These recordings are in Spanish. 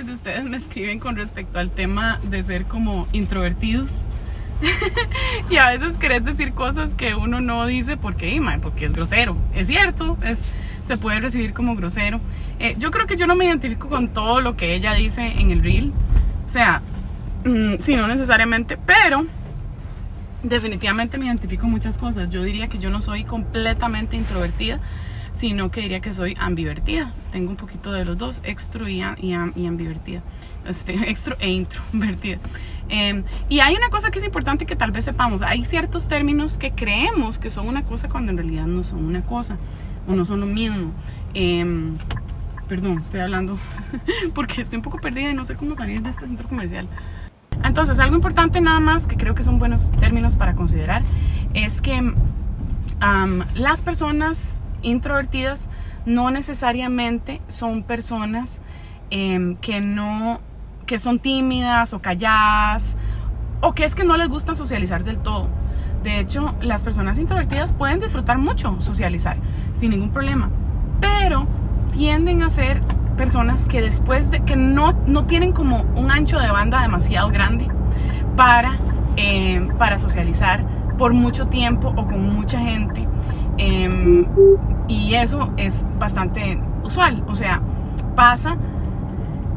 de ustedes me escriben con respecto al tema de ser como introvertidos. Y a veces querés decir cosas que uno no dice porque es grosero. Es cierto, se puede recibir como grosero. Yo creo que yo no me identifico con todo lo que ella dice en el reel. O sea, sí, no necesariamente, pero definitivamente me identifico con muchas cosas. Yo diría que yo no soy completamente introvertida, sino que diría que soy ambivertida. Tengo un poquito de los dos, extro y ambivertida. Extro e introvertida. Y hay una cosa que es importante que tal vez sepamos. Hay ciertos términos que creemos que son una cosa cuando en realidad no son una cosa o no son lo mismo. Perdón, estoy hablando porque estoy un poco perdida y no sé cómo salir de este centro comercial. Entonces, algo importante nada más que creo que son buenos términos para considerar es que las personas introvertidas no necesariamente son personas que son tímidas o calladas, o que es que no les gusta socializar del todo. De hecho, las personas introvertidas pueden disfrutar mucho socializar sin ningún problema, pero tienden a ser personas que después de que no tienen como un ancho de banda demasiado grande para socializar por mucho tiempo o con mucha gente. Y eso es bastante usual. O sea, pasa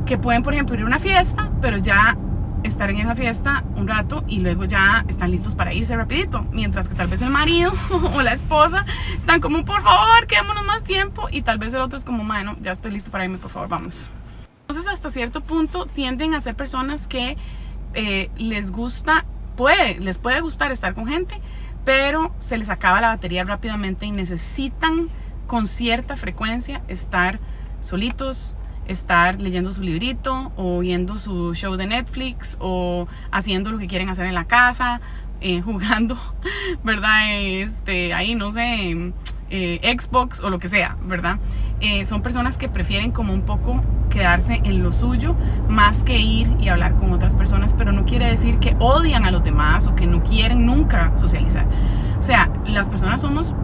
que pueden, por ejemplo, ir a una fiesta, pero ya estar en esa fiesta un rato y luego ya están listos para irse rapidito, mientras que tal vez el marido o la esposa están como, por favor, quedémonos más tiempo, y tal vez el otro es como, bueno, ya estoy listo para irme, por favor, vamos. Entonces, hasta cierto punto tienden a ser personas que les puede gustar estar con gente, pero se les acaba la batería rápidamente y necesitan con cierta frecuencia estar solitos, estar leyendo su librito o viendo su show de Netflix o haciendo lo que quieren hacer en la casa, jugando, ¿verdad? Ahí no sé, Xbox o lo que sea, ¿verdad? Son personas que prefieren como un poco quedarse en lo suyo más que ir y hablar con otras personas, pero no quiere decir que odian a los demás o que no quieren nunca socializar. O sea, las personas somos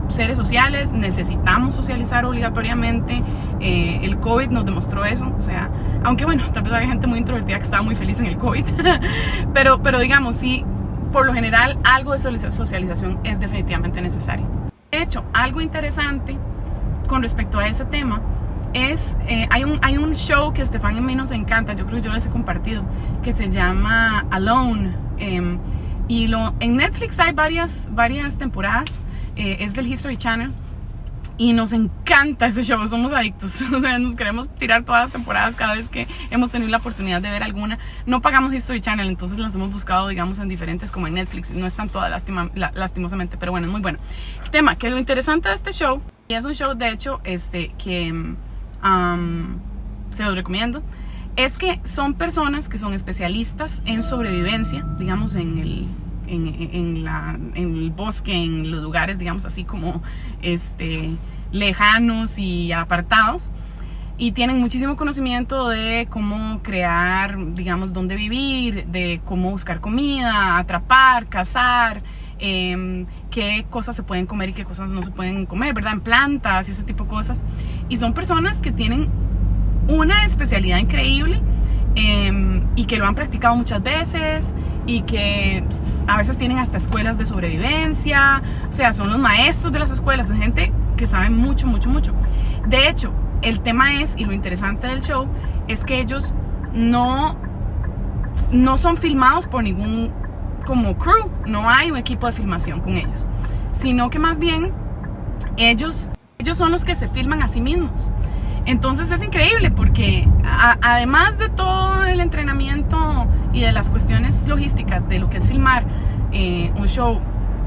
seres sociales, necesitamos socializar obligatoriamente. El COVID nos demostró eso. O sea, aunque bueno, tal vez había gente muy introvertida que estaba muy feliz en el COVID, pero digamos, sí, por lo general algo de socialización es definitivamente necesario. De hecho, algo interesante con respecto a ese tema es, hay un show que a Estefan y a mí nos encanta, yo creo que yo les he compartido, que se llama Alone. Y en Netflix hay varias temporadas. Es del History Channel y nos encanta ese show, somos adictos. O sea, nos queremos tirar todas las temporadas cada vez que hemos tenido la oportunidad de ver alguna. No pagamos History Channel, entonces las hemos buscado, digamos, en diferentes, como en Netflix. No están todas lastimosamente, pero bueno, es muy bueno. Tema, que lo interesante de este show, y es un show de hecho que se los recomiendo, es que son personas que son especialistas en sobrevivencia, digamos, en el bosque, en los lugares, digamos, así como lejanos y apartados, y tienen muchísimo conocimiento de cómo crear, digamos, dónde vivir, de cómo buscar comida, atrapar, cazar, qué cosas se pueden comer y qué cosas no se pueden comer, ¿verdad? En plantas y ese tipo de cosas. Y son personas que tienen una especialidad increíble, y que lo han practicado muchas veces y que a veces tienen hasta escuelas de sobrevivencia. O sea, son los maestros de las escuelas, es gente que sabe mucho. De hecho, el tema es, y lo interesante del show, es que ellos no son filmados por ningún como crew, no hay un equipo de filmación con ellos, sino que más bien ellos son los que se filman a sí mismos. Entonces es increíble porque además de todo el entrenamiento y de las cuestiones logísticas de lo que es filmar un show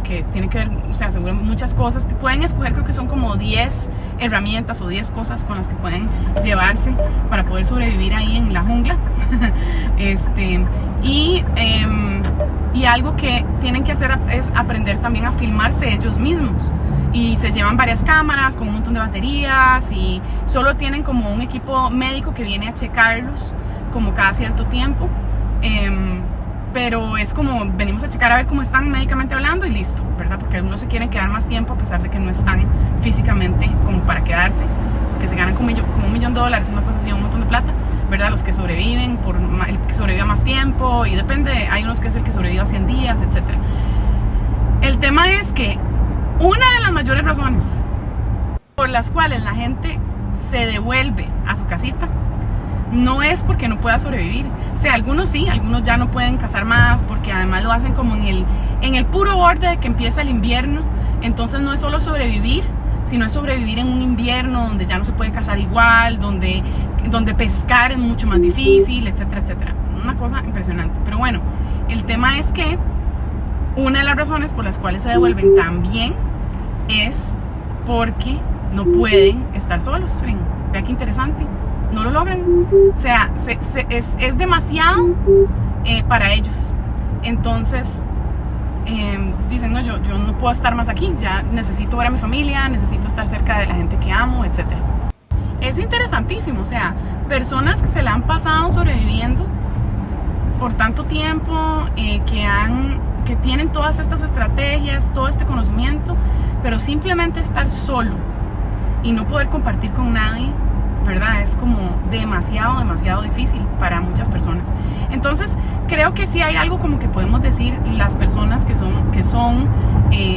que tiene que ver, o sea, seguro muchas cosas, te pueden escoger, creo que son como 10 herramientas o 10 cosas con las que pueden llevarse para poder sobrevivir ahí en la jungla. Y algo que tienen que hacer es aprender también a filmarse ellos mismos. Y se llevan varias cámaras con un montón de baterías y solo tienen como un equipo médico que viene a checarlos como cada cierto tiempo. Pero es como venimos a checar a ver cómo están médicamente hablando y listo, ¿verdad? Porque algunos se quieren quedar más tiempo a pesar de que no están físicamente como para quedarse. que se ganan como $1 millón, una cosa así, un montón de plata, ¿verdad? Los que sobreviven, el que sobreviva más tiempo, y depende, hay unos que es el que sobreviva 100 días, etc. El tema es que una de las mayores razones por las cuales la gente se devuelve a su casita no es porque no pueda sobrevivir. O sea, algunos sí, algunos ya no pueden cazar más porque además lo hacen como en el puro borde de que empieza el invierno. Entonces no es solo sobrevivir, sino es sobrevivir en un invierno donde ya no se puede cazar igual, donde pescar es mucho más difícil, etcétera, etcétera. Una cosa impresionante. Pero bueno, el tema es que una de las razones por las cuales se devuelven también es porque no pueden estar solos. Vea qué interesante. No lo logran. O sea, es demasiado para ellos. Entonces dicen, no, yo no puedo estar más aquí. Ya necesito ver a mi familia, necesito estar cerca de la gente que amo, etc. Es interesantísimo. O sea, personas que se la han pasado sobreviviendo por tanto tiempo, que tienen todas estas estrategias, todo este conocimiento, pero simplemente estar solo y no poder compartir con nadie, ¿verdad? Es como demasiado difícil para muchas personas. Entonces, creo que sí hay algo como que podemos decir las personas que son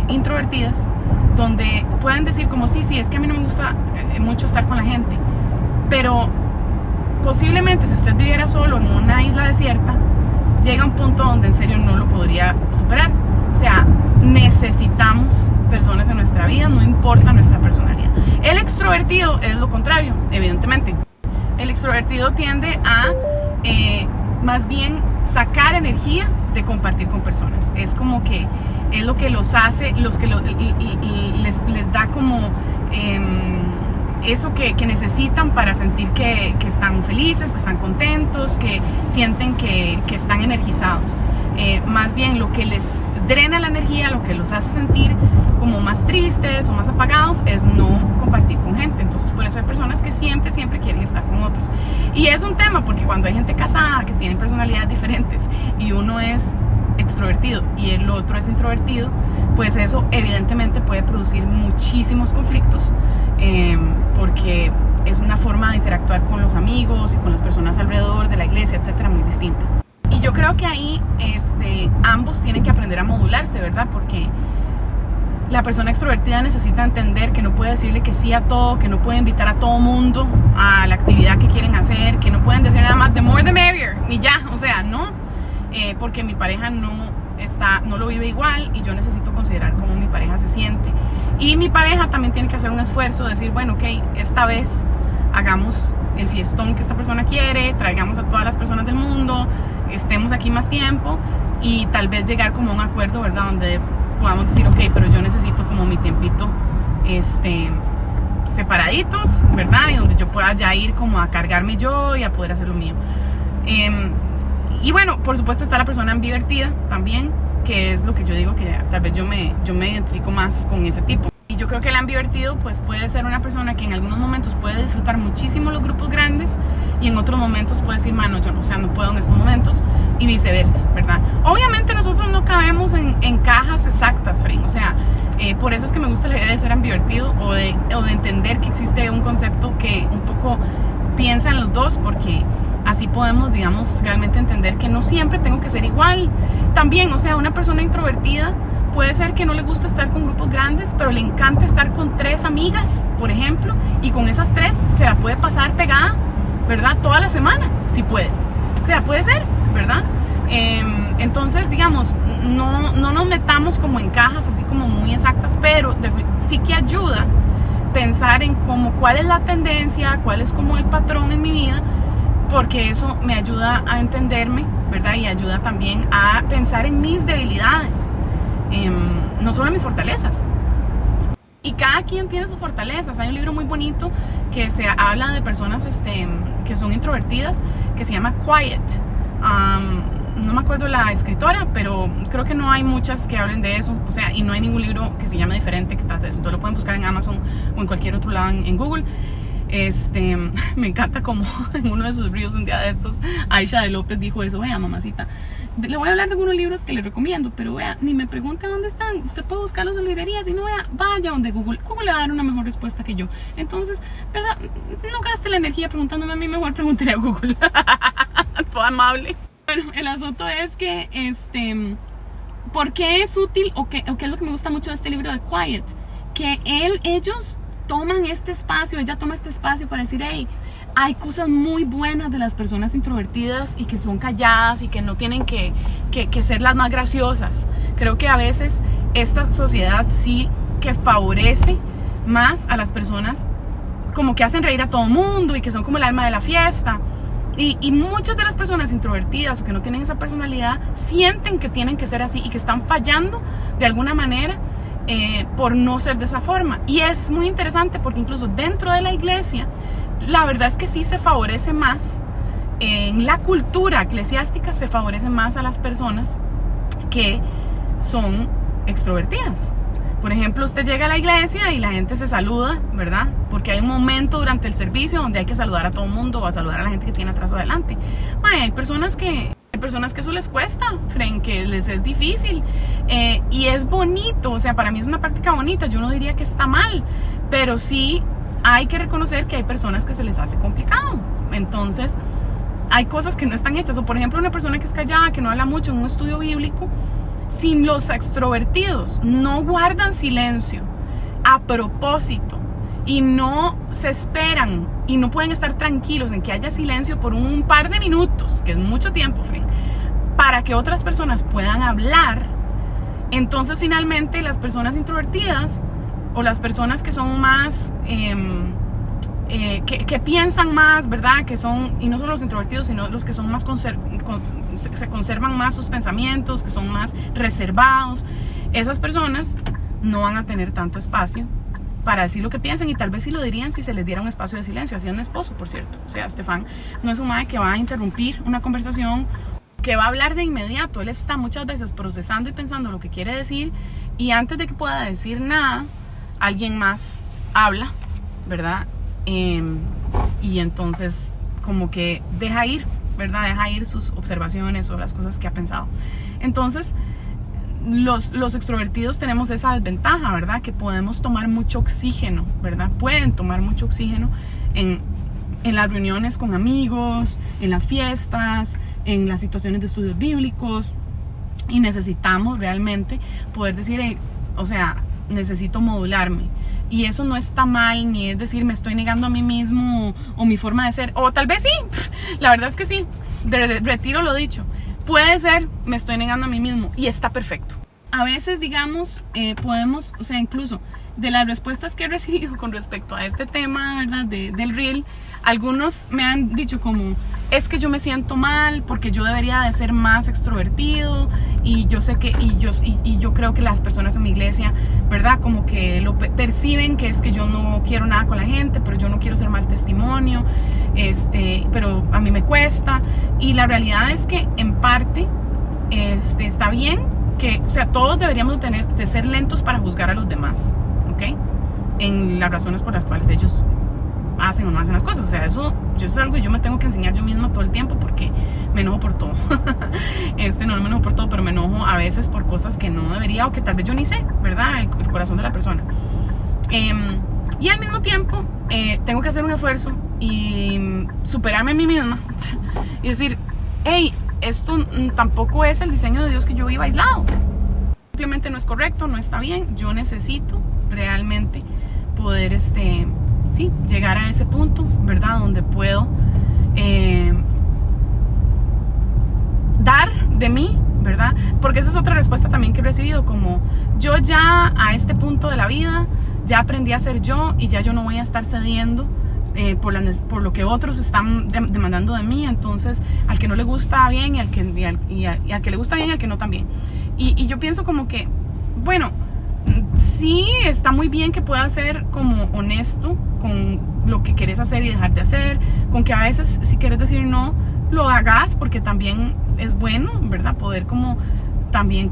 introvertidas, donde pueden decir como sí, es que a mí no me gusta mucho estar con la gente, pero posiblemente si usted viviera solo en una isla desierta, llega un punto donde en serio no lo podría superar. O sea, necesitamos personas en nuestra vida, no importa nuestra personalidad. El extrovertido es lo contrario, evidentemente. El extrovertido tiende a más bien sacar energía de compartir con personas. Es como que es lo que los hace, les da como eso que necesitan para sentir que están felices, que están contentos, que sienten que están energizados. Más bien lo que les drena la energía, lo que los hace sentir como más tristes o más apagados, es no compartir con gente. Entonces por eso hay personas que siempre quieren estar con otros. Y es un tema porque cuando hay gente casada que tienen personalidades diferentes y uno es extrovertido y el otro es introvertido, pues eso evidentemente puede producir muchísimos conflictos, porque es una forma de interactuar con los amigos y con las personas alrededor de la iglesia, etcétera, muy distinta. Y yo creo que ahí ambos tienen que aprender a modularse, ¿verdad? Porque la persona extrovertida necesita entender que no puede decirle que sí a todo, que no puede invitar a todo mundo a la actividad que quieren hacer, que no pueden decir nada más the more the merrier, ni ya, o sea, no, porque mi pareja no lo vive igual y yo necesito considerar cómo mi pareja se siente. Y mi pareja también tiene que hacer un esfuerzo, decir, bueno, ok, esta vez hagamos el fiestón que esta persona quiere, traigamos a todas las personas del mundo, estemos aquí más tiempo y tal vez llegar como a un acuerdo, ¿verdad? Donde podamos decir, ok, pero yo necesito como mi tiempito separaditos, ¿verdad? Y donde yo pueda ya ir como a cargarme yo y a poder hacer lo mío. Y bueno, por supuesto está la persona ambivertida también, que es lo que yo digo que tal vez yo me identifico más con ese tipo. Y yo creo que el ambivertido pues puede ser una persona que en algunos momentos puede disfrutar muchísimo los grupos grandes y en otros momentos puede decir, mano, yo no puedo en estos momentos, y viceversa, ¿verdad? Obviamente nosotros no cabemos en cajas exactas, Fren, o sea, por eso es que me gusta la idea de ser ambivertido o de entender que existe un concepto que un poco piensa en los dos, porque así podemos, digamos, realmente entender que no siempre tengo que ser igual. También, o sea, una persona introvertida puede ser que no le gusta estar con grupos grandes, pero le encanta estar con 3 amigas, por ejemplo, y con esas 3 se la puede pasar pegada, ¿verdad? Toda la semana, si puede. O sea, puede ser, ¿verdad? Entonces, digamos, no nos metamos como en cajas así como muy exactas, pero sí que ayuda pensar en cuál es la tendencia, cuál es como el patrón en mi vida, porque eso me ayuda a entenderme, ¿verdad? Y ayuda también a pensar en mis debilidades, no solo en mis fortalezas. Y cada quien tiene sus fortalezas. Hay un libro muy bonito que se habla de personas que son introvertidas, que se llama Quiet. No me acuerdo la escritora, pero creo que no hay muchas que hablen de eso. O sea, y no hay ningún libro que se llame diferente que trate de eso. Entonces lo pueden buscar en Amazon o en cualquier otro lado en Google. Me encanta como en uno de sus reels un día de estos, Aisha de López dijo eso: vea, mamacita, le voy a hablar de algunos libros que le recomiendo, pero vea, ni me pregunte dónde están, usted puede buscarlos en librerías y no vea, vaya donde Google le va a dar una mejor respuesta que yo. Entonces, ¿verdad? No gaste la energía preguntándome a mí, mejor pregúntele a Google. Todo amable. Bueno, el asunto es que, ¿por qué es útil o qué es lo que me gusta mucho de este libro de Quiet? Que ellos toman este espacio, ella toma este espacio para decir: hey, hay cosas muy buenas de las personas introvertidas y que son calladas y que no tienen que ser las más graciosas. Creo que a veces esta sociedad sí que favorece más a las personas como que hacen reír a todo mundo y que son como el alma de la fiesta. Y muchas de las personas introvertidas o que no tienen esa personalidad sienten que tienen que ser así y que están fallando de alguna manera por no ser de esa forma. Y es muy interesante porque incluso dentro de la iglesia, la verdad es que sí se favorece más, en la cultura eclesiástica se favorece más a las personas que son extrovertidas. Por ejemplo, usted llega a la iglesia y la gente se saluda, ¿verdad? Porque hay un momento durante el servicio donde hay que saludar a todo el mundo o a saludar a la gente que tiene atrás o adelante. Hay personas que eso les cuesta, que les es difícil, y es bonito, o sea, para mí es una práctica bonita. Yo no diría que está mal, pero sí hay que reconocer que hay personas que se les hace complicado. Entonces, hay cosas que no están hechas. O por ejemplo, una persona que es callada, que no habla mucho en un estudio bíblico, si los extrovertidos no guardan silencio a propósito y no se esperan y no pueden estar tranquilos en que haya silencio por un par de minutos, que es mucho tiempo, para que otras personas puedan hablar, entonces finalmente las personas introvertidas o las personas que son más que piensan más, ¿verdad? Que son, y no solo los introvertidos, sino los que son más se conservan más sus pensamientos, que son más reservados, esas personas no van a tener tanto espacio para decir lo que piensan, y tal vez sí lo dirían si se les diera un espacio de silencio. Así es mi esposo, por cierto. O sea, Estefan no es un mae que va a interrumpir una conversación, que va a hablar de inmediato. Él está muchas veces procesando y pensando lo que quiere decir, y antes de que pueda decir nada, alguien más habla, ¿verdad? Y entonces como que deja ir, ¿verdad? Deja ir sus observaciones o las cosas que ha pensado. Entonces, los extrovertidos tenemos esa desventaja, ¿verdad? Que podemos tomar mucho oxígeno, ¿verdad? Pueden tomar mucho oxígeno en las reuniones con amigos, en las fiestas, en las situaciones de estudios bíblicos, y necesitamos realmente poder decir, o sea, necesito modularme. Y eso no está mal, ni es decir, me estoy negando a mí mismo o mi forma de ser, o tal vez sí, la verdad es que sí, retiro lo dicho. Puede ser, me estoy negando a mí mismo, y está perfecto. A veces, digamos, podemos, o sea, incluso de las respuestas que he recibido con respecto a este tema, ¿verdad? Del reel, algunos me han dicho como, es que yo me siento mal porque yo debería de ser más extrovertido, y yo sé que, y yo creo que las personas en mi iglesia, ¿verdad? Como que lo perciben que es que yo no quiero nada con la gente, pero yo no quiero ser mal testimonio, pero a mí me cuesta. Y la realidad es que en parte está bien que, o sea, todos deberíamos de ser lentos para juzgar a los demás, ¿ok? En las razones por las cuales ellos hacen o no hacen las cosas. O sea, eso es algo que yo me tengo que enseñar yo misma todo el tiempo, porque me enojo por todo. No me enojo por todo, pero me enojo a veces por cosas que no debería, o que tal vez yo ni sé, ¿verdad? El corazón de la persona. Y al mismo tiempo tengo que hacer un esfuerzo y superarme a mí misma y decir, hey, esto tampoco es el diseño de Dios, que yo viva aislado. Simplemente no es correcto, no está bien. Yo necesito realmente poder llegar a ese punto, ¿verdad? Donde puedo dar de mí, ¿verdad? Porque esa es otra respuesta también que he recibido, como yo ya a este punto de la vida ya aprendí a ser yo, y ya yo no voy a estar cediendo por lo que otros están demandando de mí. Entonces, al que no le gusta bien, y al que le gusta bien, y al que no también. Y yo pienso como que, bueno, sí, está muy bien que puedas ser como honesto con lo que quieres hacer y dejar de hacer, con que a veces si quieres decir no, lo hagas, porque también es bueno, ¿verdad? Poder también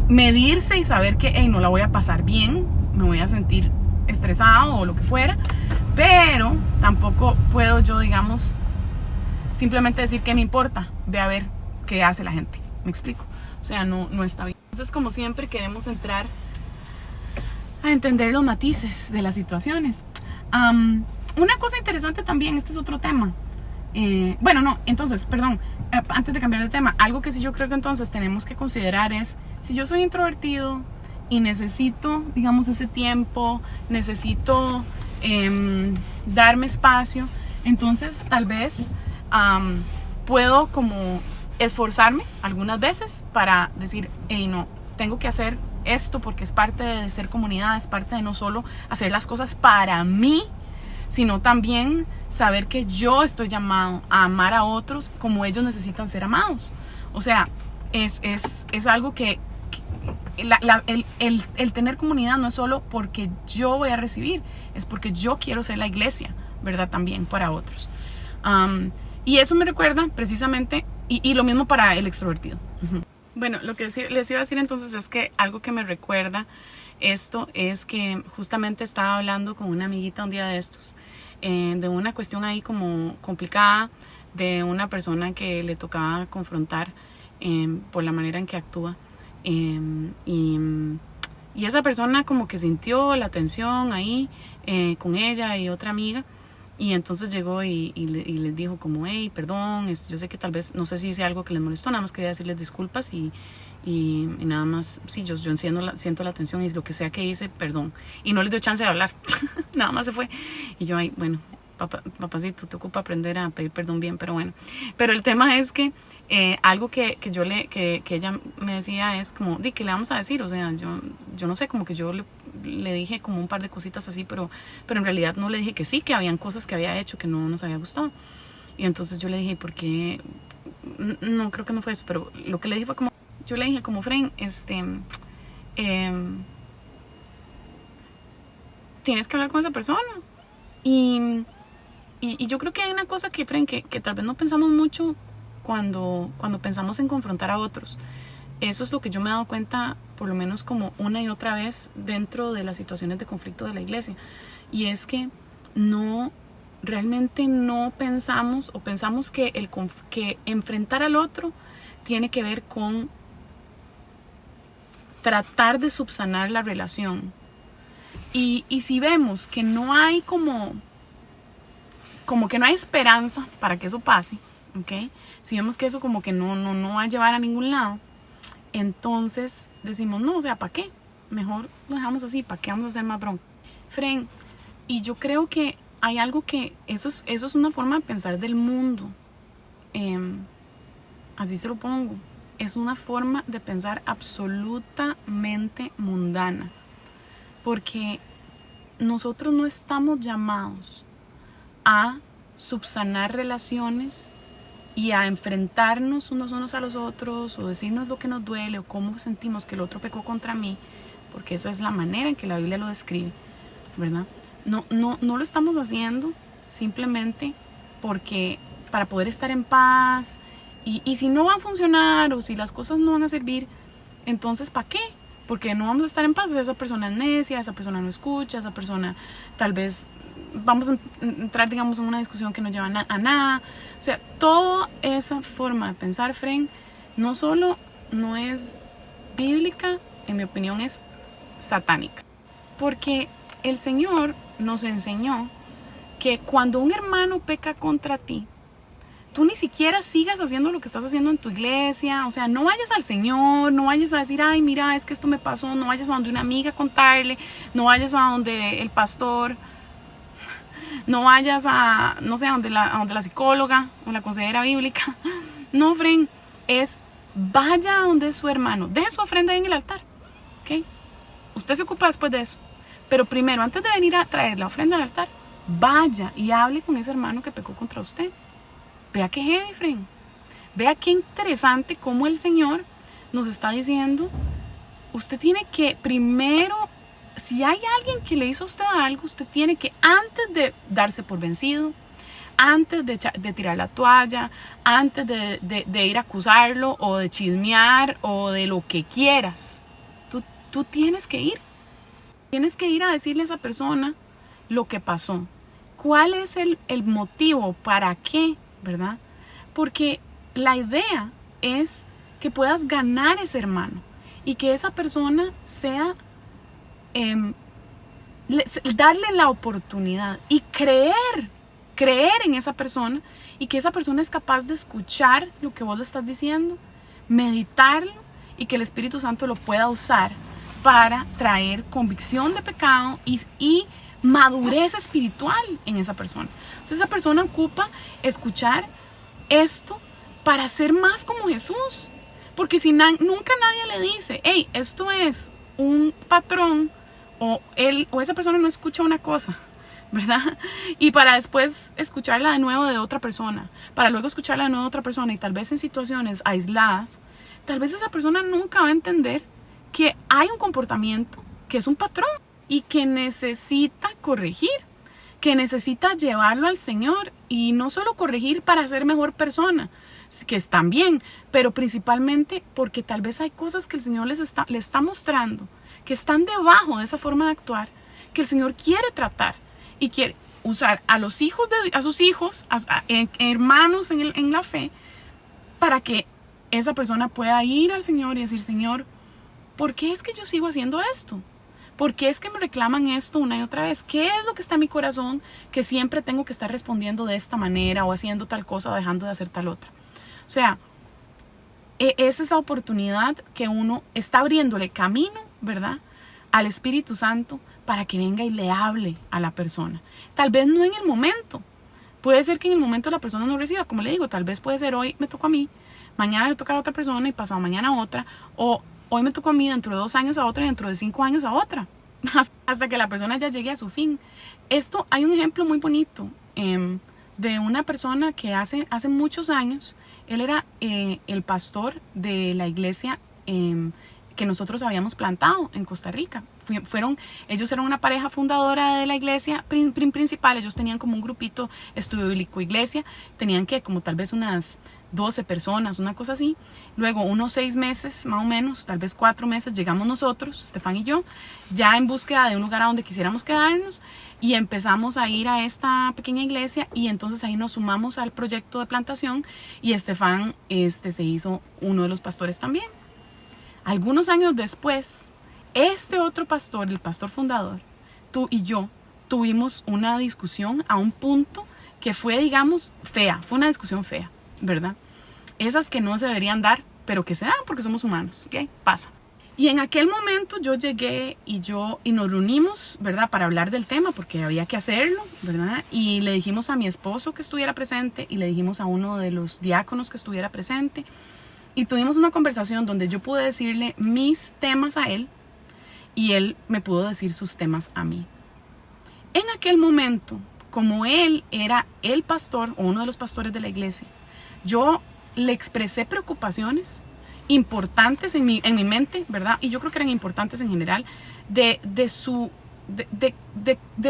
medirse y saber que, hey, no la voy a pasar bien, me voy a sentir estresado o lo que fuera, Pero tampoco puedo yo, digamos, simplemente decir que me importa, ve a ver qué hace la gente. ¿Me explico? O sea, no está bien. Entonces, como siempre, queremos entrar a entender los matices de las situaciones. Una cosa interesante también, este es otro tema. Entonces, perdón, antes de cambiar de tema, algo que sí yo creo que entonces tenemos que considerar es, si yo soy introvertido y necesito, digamos, ese tiempo, necesito darme espacio, entonces tal vez puedo como esforzarme algunas veces para decir, hey, no, tengo que hacer esto porque es parte de ser comunidad, es parte de no solo hacer las cosas para mí, sino también saber que yo estoy llamado a amar a otros como ellos necesitan ser amados. O sea, es algo que el tener comunidad no es solo porque yo voy a recibir, es porque yo quiero ser la iglesia, ¿verdad? También para otros. Y eso me recuerda precisamente, y lo mismo para el extrovertido. Bueno, lo que les iba a decir entonces es que algo que me recuerda esto es que justamente estaba hablando con una amiguita un día de estos, de una cuestión ahí como complicada, de una persona que le tocaba confrontar por la manera en que actúa. Y esa persona como que sintió la tensión ahí con ella y otra amiga. Y entonces llegó y les dijo como, hey, perdón, yo sé que tal vez, no sé si hice algo que les molestó, nada más quería decirles disculpas y nada más, sí, yo siento la tensión y lo que sea que hice, perdón. Y no les dio chance de hablar, nada más se fue. Y yo ahí, bueno, papacito, te ocupa aprender a pedir perdón bien, pero bueno. Pero el tema es que algo que ella me decía es como, di, ¿qué le vamos a decir? O sea, yo no sé, como que yo le dije como un par de cositas así, pero en realidad no le dije que sí, que habían cosas que había hecho que no nos había gustado. Y entonces yo le dije, ¿por qué? No, creo que no fue eso, pero lo que le dije fue como, yo le dije como, Fren, tienes que hablar con esa persona. Y yo creo que hay una cosa que, Fren, que tal vez no pensamos mucho cuando pensamos en confrontar a otros. Eso es lo que yo me he dado cuenta, por lo menos como una y otra vez dentro de las situaciones de conflicto de la iglesia. Y es que realmente no pensamos, o pensamos que enfrentar al otro tiene que ver con tratar de subsanar la relación. Y si vemos que no hay como que no hay esperanza para que eso pase, ¿ok? Si vemos que eso como que no va a llevar a ningún lado, entonces decimos, no, o sea, ¿para qué? Mejor lo dejamos así, ¿para qué vamos a hacer más bronca? Fren, y yo creo que hay algo que, eso es una forma de pensar del mundo, así se lo pongo, es una forma de pensar absolutamente mundana, porque nosotros no estamos llamados a subsanar relaciones y a enfrentarnos unos a los otros o decirnos lo que nos duele o cómo sentimos que el otro pecó contra mí, porque esa es la manera en que la Biblia lo describe, ¿verdad? No lo estamos haciendo simplemente porque para poder estar en paz y si no va a funcionar o si las cosas no van a servir, entonces ¿para qué? Porque no vamos a estar en paz, esa persona es necia, esa persona no escucha, esa persona tal vez vamos a entrar, digamos, en una discusión que no lleva a nada. O sea, toda esa forma de pensar, Fren, no solo no es bíblica, en mi opinión es satánica. Porque el Señor nos enseñó que cuando un hermano peca contra ti, tú ni siquiera sigas haciendo lo que estás haciendo en tu iglesia. O sea, no vayas al Señor, no vayas a decir, ay, mira, es que esto me pasó. No vayas a donde una amiga a contarle, no vayas a donde el pastor, no vayas a, no sé, a donde la psicóloga o la consejera bíblica. No, Fren, vaya a donde su hermano, deje su ofrenda en el altar, ¿ok? Usted se ocupa después de eso. Pero primero, antes de venir a traer la ofrenda al altar, vaya y hable con ese hermano que pecó contra usted. Vea qué heavy, Fren. Vea qué interesante cómo el Señor nos está diciendo, usted tiene que primero, si hay alguien que le hizo a usted algo, usted tiene que, antes de darse por vencido, antes de tirar la toalla, antes de ir a acusarlo o de chismear o de lo que quieras, tú tienes que ir. Tienes que ir a decirle a esa persona lo que pasó. ¿Cuál es el motivo? ¿Para qué? ¿Verdad? Porque la idea es que puedas ganar ese hermano y que esa persona sea, darle la oportunidad y creer en esa persona, y que esa persona es capaz de escuchar lo que vos le estás diciendo, meditarlo, y que el Espíritu Santo lo pueda usar para traer convicción de pecado y madurez espiritual en esa persona. Entonces esa persona ocupa escuchar esto para ser más como Jesús. Porque si nunca nadie le dice, hey, esto es un patrón, o esa persona no escucha una cosa, ¿verdad? Y para después escucharla de nuevo de otra persona, para luego escucharla de nuevo de otra persona, y tal vez en situaciones aisladas, tal vez esa persona nunca va a entender que hay un comportamiento que es un patrón y que necesita corregir, que necesita llevarlo al Señor, y no solo corregir para ser mejor persona, que están bien, pero principalmente porque tal vez hay cosas que el Señor le está mostrando, que están debajo de esa forma de actuar, que el Señor quiere tratar y quiere usar a sus hijos, hermanos en la fe, para que esa persona pueda ir al Señor y decir, Señor, ¿por qué es que yo sigo haciendo esto? ¿Por qué es que me reclaman esto una y otra vez? ¿Qué es lo que está en mi corazón que siempre tengo que estar respondiendo de esta manera, o haciendo tal cosa o dejando de hacer tal otra? O sea, es esa oportunidad que uno está abriéndole camino, ¿verdad?, al Espíritu Santo para que venga y le hable a la persona. Tal vez no en el momento. Puede ser que en el momento la persona no reciba, como le digo, tal vez puede ser hoy me tocó a mí, mañana le toca a otra persona y pasado mañana a otra, o hoy me tocó a mí, dentro de 2 años a otra y dentro de 5 años a otra, hasta que la persona ya llegue a su fin. Esto, hay un ejemplo muy bonito de una persona que hace muchos años, él era el pastor de la iglesia que nosotros habíamos plantado en Costa Rica. Ellos eran una pareja fundadora de la iglesia principal. Ellos tenían como un grupito, estudio bíblico iglesia, tenían que como tal vez unas 12 personas, una cosa así. Luego unos 6 meses más o menos, tal vez 4 meses, llegamos nosotros, Estefan y yo, ya en búsqueda de un lugar a donde quisiéramos quedarnos, y empezamos a ir a esta pequeña iglesia, y entonces ahí nos sumamos al proyecto de plantación, y Estefan se hizo uno de los pastores también. Algunos años después, este otro pastor, el pastor fundador, tú y yo, tuvimos una discusión a un punto que fue, digamos, fea. Fue una discusión fea, ¿verdad? Esas que no se deberían dar, pero que se dan porque somos humanos, ¿ok? Pasa. Y en aquel momento yo llegué y nos reunimos, ¿verdad?, para hablar del tema, porque había que hacerlo, ¿verdad? Y le dijimos a mi esposo que estuviera presente, y le dijimos a uno de los diáconos que estuviera presente. Y tuvimos una conversación donde yo pude decirle mis temas a él, y él me pudo decir sus temas a mí. En aquel momento, como él era el pastor o uno de los pastores de la iglesia, yo le expresé preocupaciones importantes en mi mente, ¿verdad? Y yo creo que eran importantes en general, de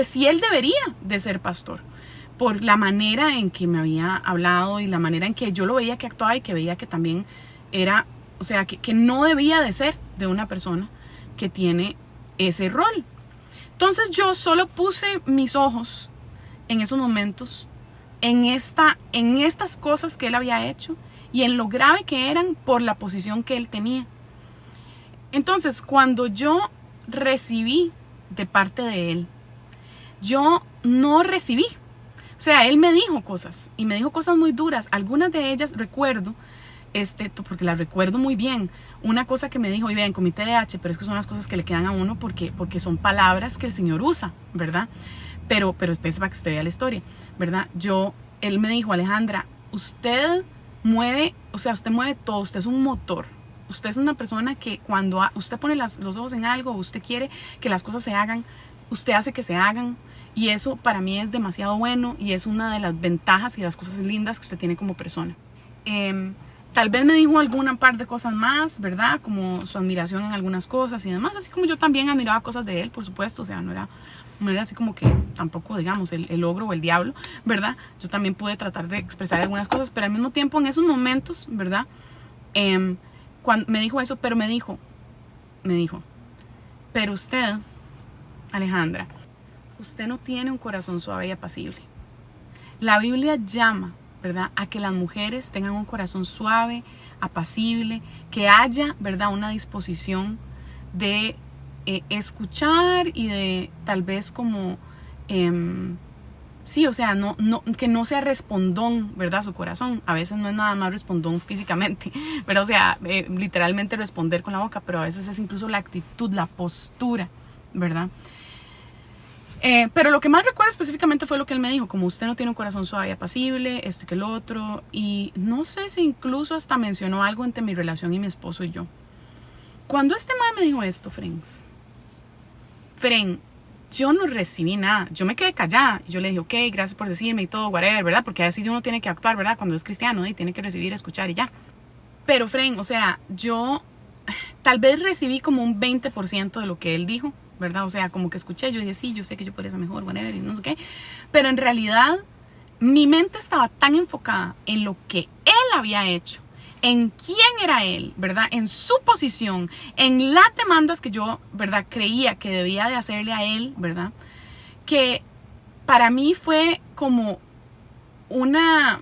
si él debería de ser pastor, por la manera en que me había hablado y la manera en que yo lo veía que actuaba, y que veía que también era, o sea, que no debía de ser de una persona que tiene ese rol. Entonces yo solo puse mis ojos en esos momentos, en estas cosas que él había hecho, y en lo grave que eran por la posición que él tenía. Entonces, cuando yo recibí de parte de él, yo no recibí. O sea, él me dijo cosas, y me dijo cosas muy duras. Algunas de ellas recuerdo, porque las recuerdo muy bien. Una cosa que me dijo, y vean, con mi TDAH, pero es que son las cosas que le quedan a uno porque son palabras que el Señor usa, ¿verdad? Pero espese para que usted vea la historia, ¿verdad? Él me dijo, Alejandra, usted mueve todo, usted es un motor. Usted es una persona que cuando usted pone los ojos en algo, usted quiere que las cosas se hagan, usted hace que se hagan, y eso para mí es demasiado bueno, y es una de las ventajas y las cosas lindas que usted tiene como persona. Tal vez me dijo alguna par de cosas más, ¿verdad? Como su admiración en algunas cosas y demás, así como yo también admiraba cosas de él, por supuesto. O sea, no era así como que tampoco, digamos, el ogro o el diablo, ¿verdad? Yo también pude tratar de expresar algunas cosas, pero al mismo tiempo en esos momentos, ¿verdad? Cuando me dijo eso, pero me dijo, pero usted, Alejandra, usted no tiene un corazón suave y apacible. La Biblia llama, ¿verdad?, a que las mujeres tengan un corazón suave, apacible, que haya, ¿verdad?, una disposición de escuchar y de tal vez como, sí, o sea, que no sea respondón, ¿verdad?, su corazón. A veces no es nada más respondón físicamente, ¿verdad? O sea, literalmente responder con la boca, pero a veces es incluso la actitud, la postura, ¿verdad? Pero lo que más recuerdo específicamente fue lo que él me dijo, como usted no tiene un corazón suave y apacible, esto y que lo otro, y no sé si incluso hasta mencionó algo entre mi relación y mi esposo y yo. Cuando este man me dijo esto, yo no recibí nada, yo me quedé callada, y yo le dije, ok, gracias por decirme y todo, whatever, ¿verdad? Porque así uno tiene que actuar, ¿verdad? Cuando es cristiano, y tiene que recibir, escuchar y ya. Pero, o sea, yo tal vez recibí como un 20% de lo que él dijo, ¿verdad? O sea, como que escuché, yo dije, sí, yo sé que yo podría ser mejor, whatever, y no sé qué. Pero en realidad, mi mente estaba tan enfocada en lo que él había hecho, en quién era él, ¿verdad? En su posición, en las demandas que yo, ¿verdad?, creía que debía de hacerle a él, ¿verdad? Que para mí fue como una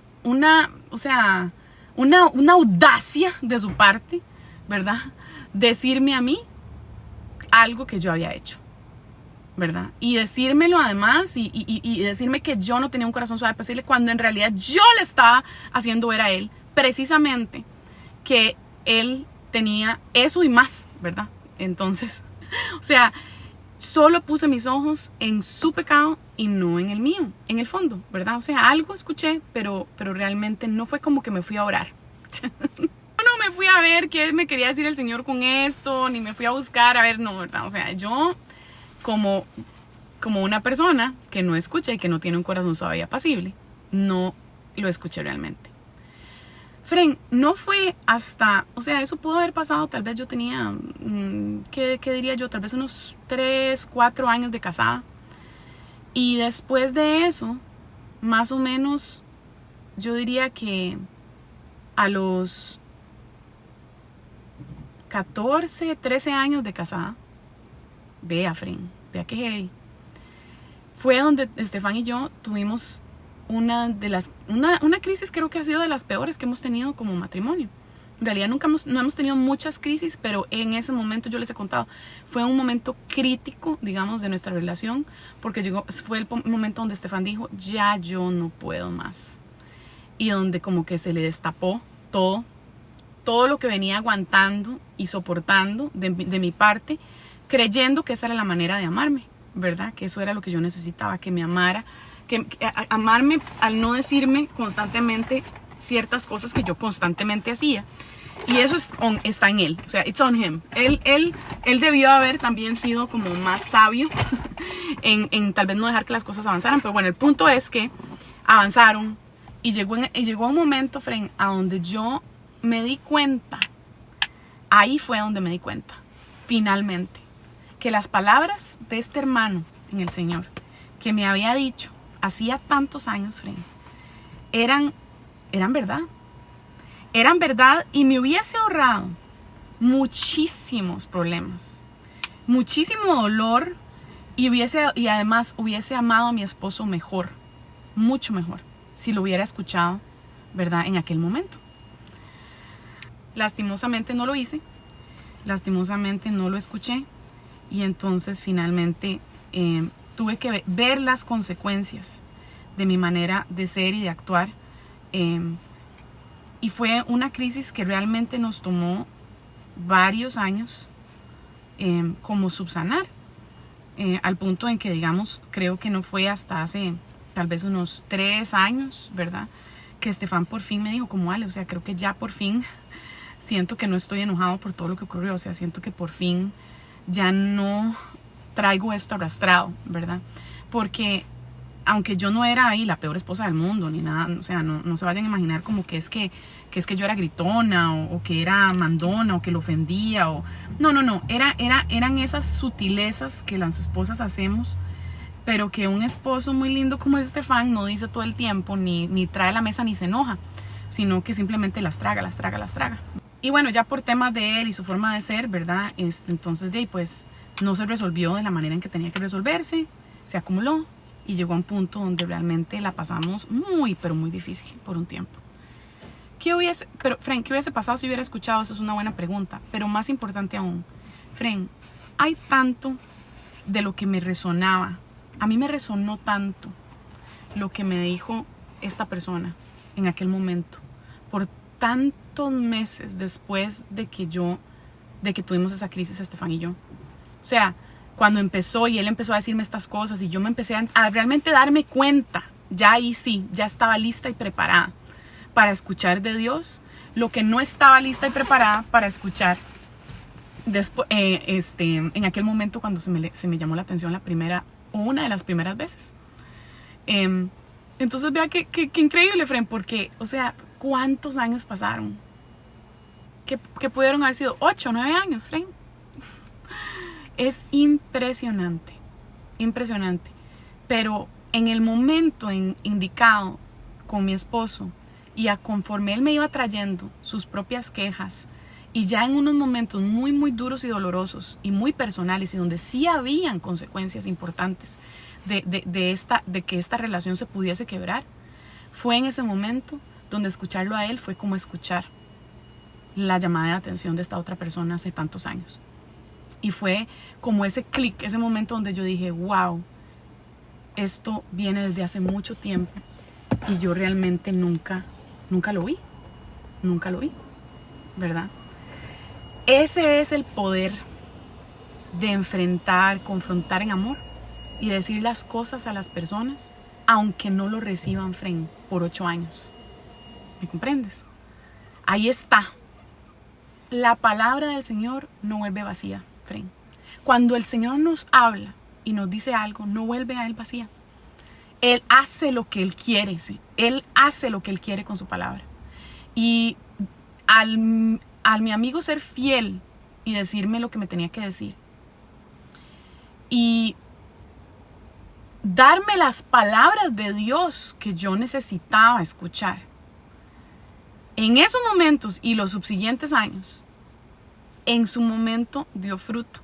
audacia de su parte, ¿verdad? Decirme a mí algo que yo había hecho, ¿verdad? Y decírmelo además y decirme que yo no tenía un corazón suave, apacible, cuando en realidad yo le estaba haciendo ver a él precisamente que él tenía eso y más, ¿verdad? Entonces, o sea, solo puse mis ojos en su pecado y no en el mío, en el fondo, ¿verdad? O sea, algo escuché, pero realmente no fue como que me fui a orar. No me fui a ver qué me quería decir el Señor con esto, ni me fui a buscar, a ver, no, ¿verdad? O sea, yo como una persona que no escucha y que no tiene un corazón suave y apacible, no lo escuché realmente. No fue hasta, o sea, eso pudo haber pasado, tal vez yo tenía, ¿qué diría yo? Tal vez unos 3, 4 años de casada. Y después de eso, más o menos, yo diría que a los 14, 13 años de casada, vea que heavy, fue donde Estefan y yo tuvimos una crisis, creo que ha sido de las peores que hemos tenido como matrimonio. En realidad no hemos tenido muchas crisis, pero en ese momento, yo les he contado, fue un momento crítico, digamos, de nuestra relación, porque fue el momento donde Estefan dijo, ya yo no puedo más. Y donde como que se le destapó todo lo que venía aguantando y soportando de mi parte, creyendo que esa era la manera de amarme, ¿verdad? Que eso era lo que yo necesitaba, que me amara, amarme al no decirme constantemente ciertas cosas que yo constantemente hacía. Y eso está en él, o sea, it's on him. Él debió haber también sido como más sabio en tal vez no dejar que las cosas avanzaran, pero bueno, el punto es que avanzaron y llegó un momento, a donde yo me di cuenta, ahí fue donde me di cuenta, finalmente, que las palabras de este hermano en el Señor, que me había dicho hacía tantos años, eran verdad. Eran verdad y me hubiese ahorrado muchísimos problemas, muchísimo dolor y además hubiese amado a mi esposo mejor, mucho mejor, si lo hubiera escuchado, ¿verdad?, en aquel momento. Lastimosamente no lo hice, lastimosamente no lo escuché y entonces finalmente tuve que ver las consecuencias de mi manera de ser y de actuar. Y fue una crisis que realmente nos tomó varios años como subsanar, al punto en que, digamos, creo que no fue hasta hace tal vez unos 3 años, ¿verdad?, que Estefan por fin me dijo como, Ale, o sea, creo que ya por fin siento que no estoy enojado por todo lo que ocurrió, o sea, siento que por fin ya no traigo esto arrastrado, ¿verdad? Porque aunque yo no era ahí la peor esposa del mundo ni nada, o sea, no se vayan a imaginar como que es que yo era gritona o que era mandona o que lo ofendía o no, eran esas sutilezas que las esposas hacemos, pero que un esposo muy lindo como Estefan no dice todo el tiempo, ni trae a la mesa ni se enoja, sino que simplemente las traga. Y bueno, ya por temas de él y su forma de ser, ¿verdad? Entonces, pues no se resolvió de la manera en que tenía que resolverse. se acumuló y llegó a un punto donde realmente la pasamos muy, pero muy difícil por un tiempo. Fren, ¿qué hubiese pasado si hubiera escuchado? Esa es una buena pregunta, pero más importante aún, Fren, hay tanto de lo que me resonaba. A mí me resonó tanto lo que me dijo esta persona en aquel momento, por tantos meses después de que tuvimos esa crisis, Estefan y yo. O sea, cuando empezó y él empezó a decirme estas cosas y yo me empecé a realmente darme cuenta, ya ahí sí, ya estaba lista y preparada para escuchar de Dios lo que no estaba lista y preparada para escuchar después, en aquel momento cuando se me llamó la atención la primera o una de las primeras veces. Entonces vea qué increíble, Fren, porque, o sea, ¿cuántos años pasaron? Que pudieron haber sido 8 o 9 años, Fren. Es impresionante, impresionante. Pero en el momento indicado con mi esposo y conforme él me iba trayendo sus propias quejas y ya en unos momentos muy, muy duros y dolorosos y muy personales y donde sí habían consecuencias importantes de que esta relación se pudiese quebrar, fue en ese momento donde escucharlo a él fue como escuchar la llamada de atención de esta otra persona hace tantos años. Y fue como ese clic, ese momento donde yo dije, wow, esto viene desde hace mucho tiempo y yo realmente nunca lo vi, ¿verdad? Ese es el poder de enfrentar, confrontar en amor y decir las cosas a las personas, aunque no lo reciban, Fren, por 8 años. ¿Me comprendes? Ahí está. La palabra del Señor no vuelve vacía, Fren. Cuando el Señor nos habla y nos dice algo, no vuelve a Él vacía. Él hace lo que Él quiere, ¿sí? Él hace lo que Él quiere con su palabra. Y al mi amigo ser fiel y decirme lo que me tenía que decir y darme las palabras de Dios que yo necesitaba escuchar, en esos momentos y los subsiguientes años, en su momento dio fruto.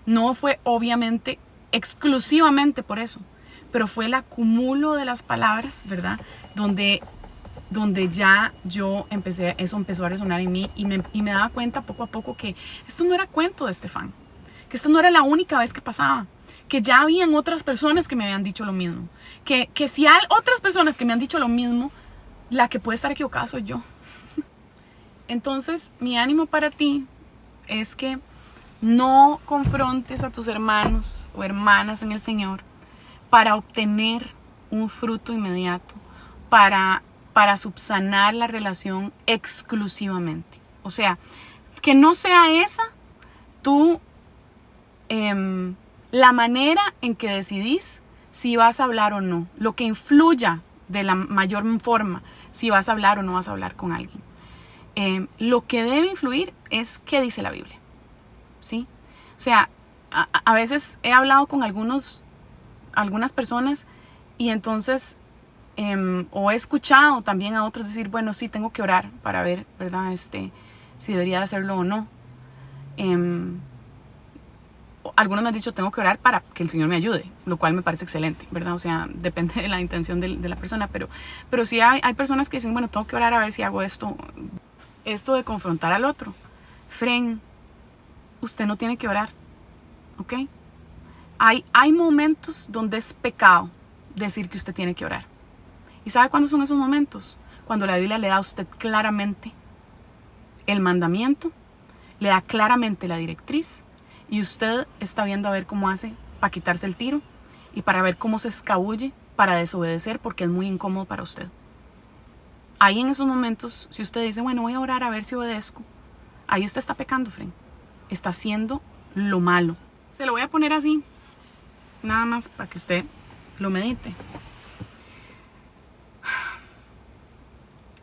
No fue obviamente exclusivamente por eso, pero fue el acumulo de las palabras, ¿verdad? Donde ya eso empezó a resonar en mí y me daba cuenta poco a poco que esto no era cuento de Estefan, que esto no era la única vez que pasaba, que ya habían otras personas que me habían dicho lo mismo, que si hay otras personas que me han dicho lo mismo, la que puede estar equivocada soy yo. Entonces, mi ánimo para ti es que no confrontes a tus hermanos o hermanas en el Señor para obtener un fruto inmediato, para subsanar la relación exclusivamente. O sea, que no sea esa la manera en que decidís si vas a hablar o no, lo que influya de la mayor forma si vas a hablar o no vas a hablar con alguien. Lo que debe influir es qué dice la Biblia, ¿sí? O sea, a veces he hablado con algunas personas y entonces o he escuchado también a otros decir, bueno, sí, tengo que orar para ver, ¿verdad? Si debería hacerlo o no. Algunos me han dicho, tengo que orar para que el Señor me ayude, lo cual me parece excelente, ¿verdad? O sea, depende de la intención de la persona, pero sí hay personas que dicen, bueno, tengo que orar a ver si hago esto de confrontar al otro. Fren, usted no tiene que orar, ¿ok? Hay momentos donde es pecado decir que usted tiene que orar. ¿Y sabe cuándo son esos momentos? Cuando la Biblia le da a usted claramente el mandamiento, le da claramente la directriz y usted está viendo a ver cómo hace para quitarse el tiro y para ver cómo se escabulle para desobedecer porque es muy incómodo para usted. Ahí en esos momentos, si usted dice, bueno, voy a orar a ver si obedezco, ahí usted está pecando, Fren. Está haciendo lo malo. Se lo voy a poner así, nada más para que usted lo medite.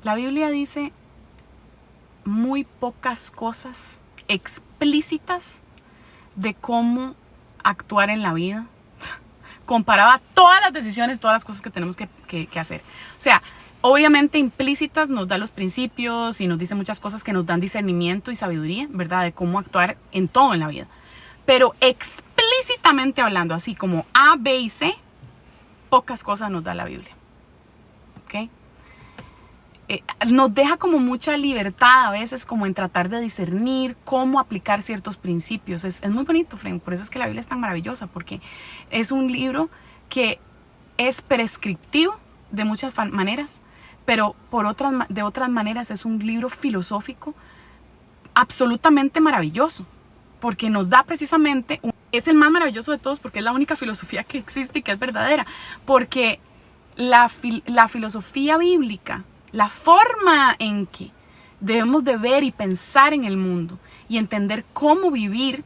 La Biblia dice muy pocas cosas explícitas de cómo actuar en la vida, comparado a todas las decisiones, todas las cosas que tenemos que hacer. O sea, obviamente implícitas nos da los principios y nos dice muchas cosas que nos dan discernimiento y sabiduría, ¿verdad? De cómo actuar en todo en la vida. Pero explícitas explícitamente hablando, así como A, B y C, pocas cosas nos da la Biblia. ¿Ok? Nos deja como mucha libertad a veces como en tratar de discernir cómo aplicar ciertos principios. Es muy bonito, Frank. Por eso es que la Biblia es tan maravillosa, porque es un libro que es prescriptivo de muchas maneras, pero de otras maneras es un libro filosófico absolutamente maravilloso, porque nos da precisamente, es el más maravilloso de todos porque es la única filosofía que existe y que es verdadera, porque la filosofía bíblica, la forma en que debemos de ver y pensar en el mundo y entender cómo vivir,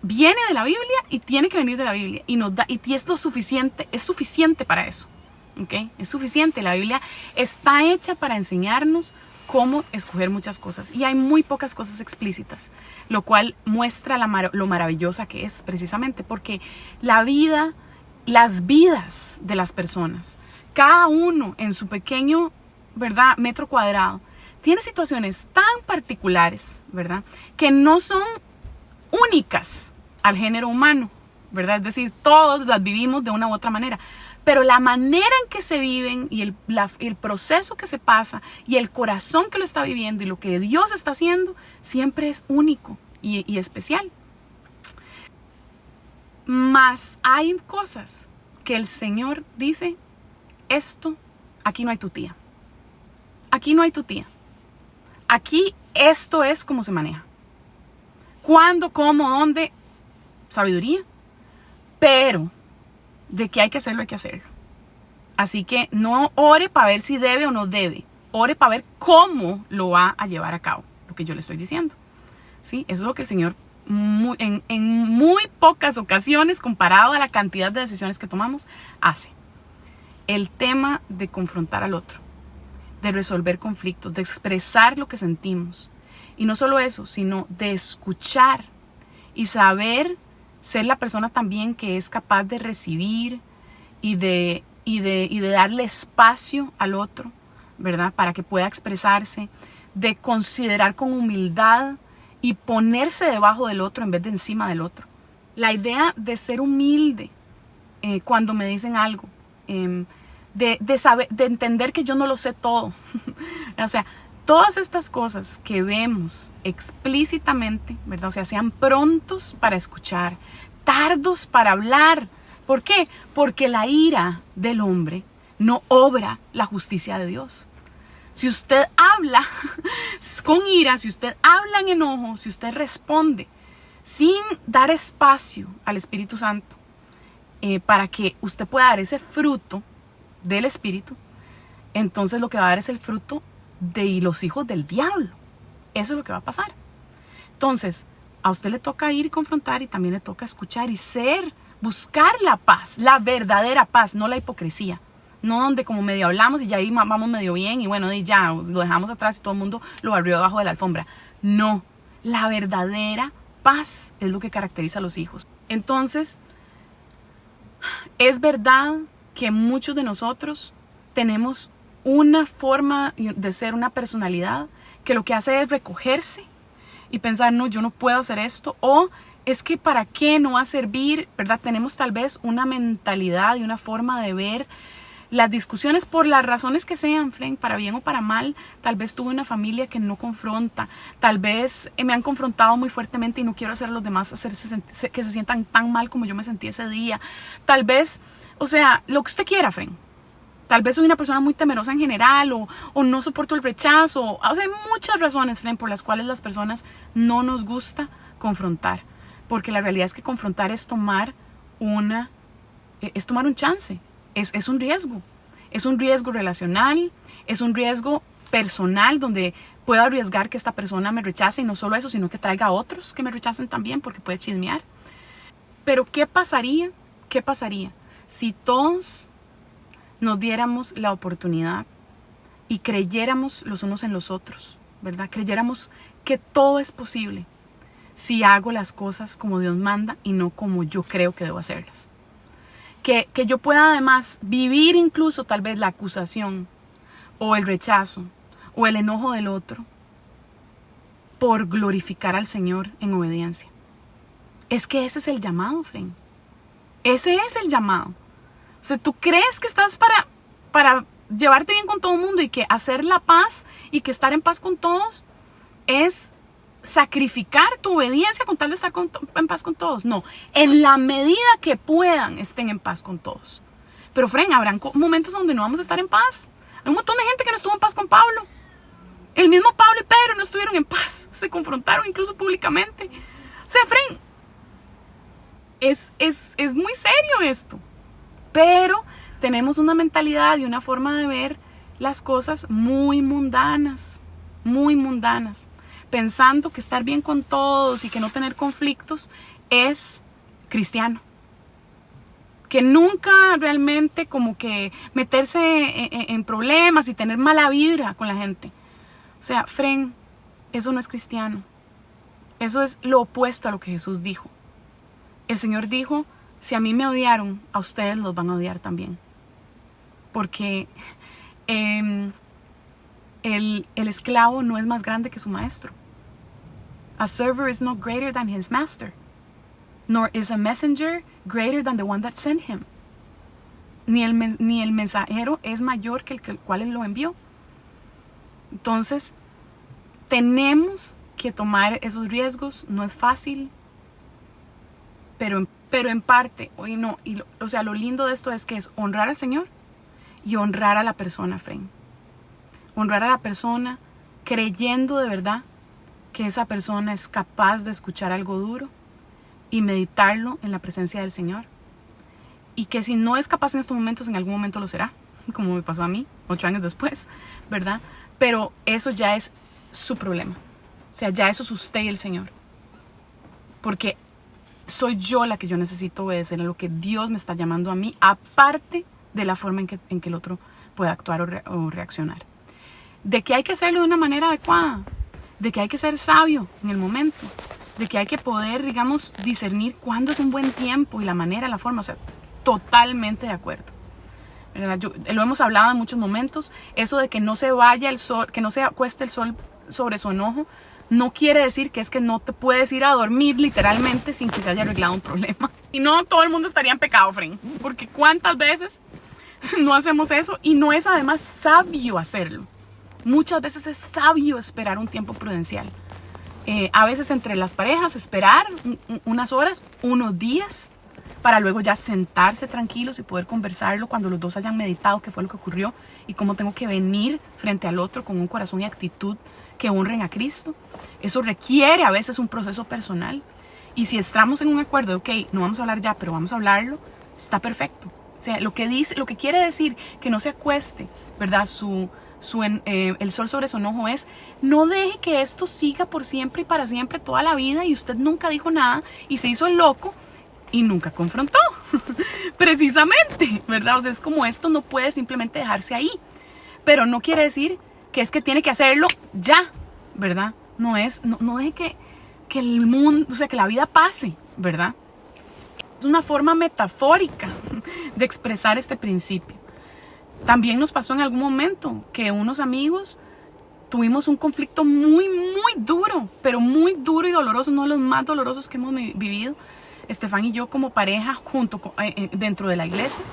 viene de la Biblia y tiene que venir de la Biblia y es lo suficiente, es suficiente para eso. ¿Okay? Es suficiente. La Biblia está hecha para enseñarnos cómo escoger muchas cosas y hay muy pocas cosas explícitas, lo cual muestra lo maravillosa que es, precisamente porque la vida, las vidas de las personas, cada uno en su pequeño, ¿verdad?, metro cuadrado, tiene situaciones tan particulares, ¿verdad?, que no son únicas al género humano, ¿verdad? Es decir, todos las vivimos de una u otra manera, pero la manera en que se viven y el proceso que se pasa y el corazón que lo está viviendo y lo que Dios está haciendo siempre es único y especial. Mas hay cosas que el Señor dice, aquí no hay tu tía. Aquí no hay tu tía. Aquí esto es como se maneja. ¿Cuándo, cómo, dónde? Sabiduría. Pero de que hay que hacerlo, hay que hacerlo. Así que no ore para ver si debe o no debe. Ore para ver cómo lo va a llevar a cabo, lo que yo le estoy diciendo. ¿Sí? Eso es lo que el Señor en muy pocas ocasiones, comparado a la cantidad de decisiones que tomamos, hace. El tema de confrontar al otro, de resolver conflictos, de expresar lo que sentimos. Y no solo eso, sino de escuchar y saber ser la persona también que es capaz de recibir y de darle espacio al otro, ¿verdad? Para que pueda expresarse, de considerar con humildad y ponerse debajo del otro en vez de encima del otro. La idea de ser humilde cuando me dicen algo, de entender que yo no lo sé todo. O sea, todas estas cosas que vemos explícitamente, ¿verdad? O sea, sean prontos para escuchar, tardos para hablar. ¿Por qué? Porque la ira del hombre no obra la justicia de Dios. Si usted habla con ira, si usted habla en enojo, si usted responde sin dar espacio al Espíritu Santo para que usted pueda dar ese fruto del Espíritu, entonces lo que va a dar es el fruto de los hijos del diablo. Eso es lo que va a pasar. Entonces, a usted le toca ir y confrontar y también le toca escuchar y buscar la paz, la verdadera paz, no la hipocresía. No donde como medio hablamos y ya ahí vamos medio bien y bueno, y ya lo dejamos atrás y todo el mundo lo barrió debajo de la alfombra. No, la verdadera paz es lo que caracteriza a los hijos. Entonces, es verdad que muchos de nosotros tenemos una forma de ser, una personalidad que lo que hace es recogerse y pensar, no, yo no puedo hacer esto, o es que para qué no va a servir, ¿verdad? Tenemos tal vez una mentalidad y una forma de ver las discusiones por las razones que sean, Frank, para bien o para mal. Tal vez tuve una familia que no confronta, tal vez me han confrontado muy fuertemente y no quiero hacer a los demás que se sientan tan mal como yo me sentí ese día. Tal vez, o sea, lo que usted quiera, Frank. Tal vez soy una persona muy temerosa en general o no soporto el rechazo. O sea, hay muchas razones, Frank, por las cuales las personas no nos gusta confrontar. Porque la realidad es que confrontar es tomar un chance. Es un riesgo. Es un riesgo relacional, es un riesgo personal donde puedo arriesgar que esta persona me rechace y no solo eso, sino que traiga a otros que me rechacen también porque puede chismear. Pero ¿qué pasaría si todos nos diéramos la oportunidad y creyéramos los unos en los otros, ¿verdad? Creyéramos que todo es posible si hago las cosas como Dios manda y no como yo creo que debo hacerlas. Que yo pueda además vivir incluso tal vez la acusación o el rechazo o el enojo del otro por glorificar al Señor en obediencia. Es que ese es el llamado, friend. Ese es el llamado. O sea, tú crees que estás para llevarte bien con todo el mundo y que hacer la paz y que estar en paz con todos es sacrificar tu obediencia con tal de estar en paz con todos. No, en la medida que puedan, estén en paz con todos. Pero, friend, habrán momentos donde no vamos a estar en paz. Hay un montón de gente que no estuvo en paz con Pablo. El mismo Pablo y Pedro no estuvieron en paz. Se confrontaron incluso públicamente. O sea, friend, es muy serio esto. Pero tenemos una mentalidad y una forma de ver las cosas muy mundanas. Muy mundanas. Pensando que estar bien con todos y que no tener conflictos es cristiano. Que nunca realmente como que meterse en problemas y tener mala vibra con la gente. O sea, friend, eso no es cristiano. Eso es lo opuesto a lo que Jesús dijo. El Señor dijo, si a mí me odiaron, a ustedes los van a odiar también. Porque el esclavo no es más grande que su maestro. A server is not greater than his master. Nor is a messenger greater than the one that sent him. Ni el mensajero es mayor que el cual él lo envió. Entonces, tenemos que tomar esos riesgos. No es fácil, pero en parte, o sea, lo lindo de esto es que es honrar al Señor y honrar a la persona, friend. Honrar a la persona creyendo de verdad que esa persona es capaz de escuchar algo duro y meditarlo en la presencia del Señor. Y que si no es capaz en estos momentos, en algún momento lo será, como me pasó a mí, 8 años después, ¿verdad? Pero eso ya es su problema. O sea, ya eso es usted y el Señor. Porque soy yo la que yo necesito obedecer a lo que Dios me está llamando a mí, aparte de la forma en que el otro puede actuar o reaccionar. De que hay que hacerlo de una manera adecuada, de que hay que ser sabio en el momento, de que hay que poder, digamos, discernir cuándo es un buen tiempo y la manera, la forma, o sea, totalmente de acuerdo. ¿Verdad? Lo hemos hablado en muchos momentos, eso de que no se vaya el sol, que no se acueste el sol sobre su enojo, no quiere decir que es que no te puedes ir a dormir literalmente sin que se haya arreglado un problema. Y no todo el mundo estaría en pecado, friend, porque cuántas veces no hacemos eso y no es además sabio hacerlo. Muchas veces es sabio esperar un tiempo prudencial. A veces entre las parejas esperar unas horas, unos días, para luego ya sentarse tranquilos y poder conversarlo cuando los dos hayan meditado qué fue lo que ocurrió y cómo tengo que venir frente al otro con un corazón y actitud que honren a Cristo. Eso requiere a veces un proceso personal. Y si estamos en un acuerdo de, ok, no vamos a hablar ya, pero vamos a hablarlo, está perfecto. O sea, lo que quiere decir que no se acueste, ¿verdad? El sol sobre su enojo es, no deje que esto siga por siempre y para siempre toda la vida y usted nunca dijo nada y se hizo el loco y nunca confrontó. Precisamente, ¿verdad? O sea, es como esto no puede simplemente dejarse ahí. Pero no quiere decir que es que tiene que hacerlo ya, ¿verdad? No deje que el mundo, o sea, que la vida pase, ¿verdad? Es una forma metafórica de expresar este principio. También nos pasó en algún momento que unos amigos tuvimos un conflicto muy, muy duro, pero muy duro y doloroso, uno de los más dolorosos que hemos vivido, Estefan y yo como pareja dentro de la iglesia.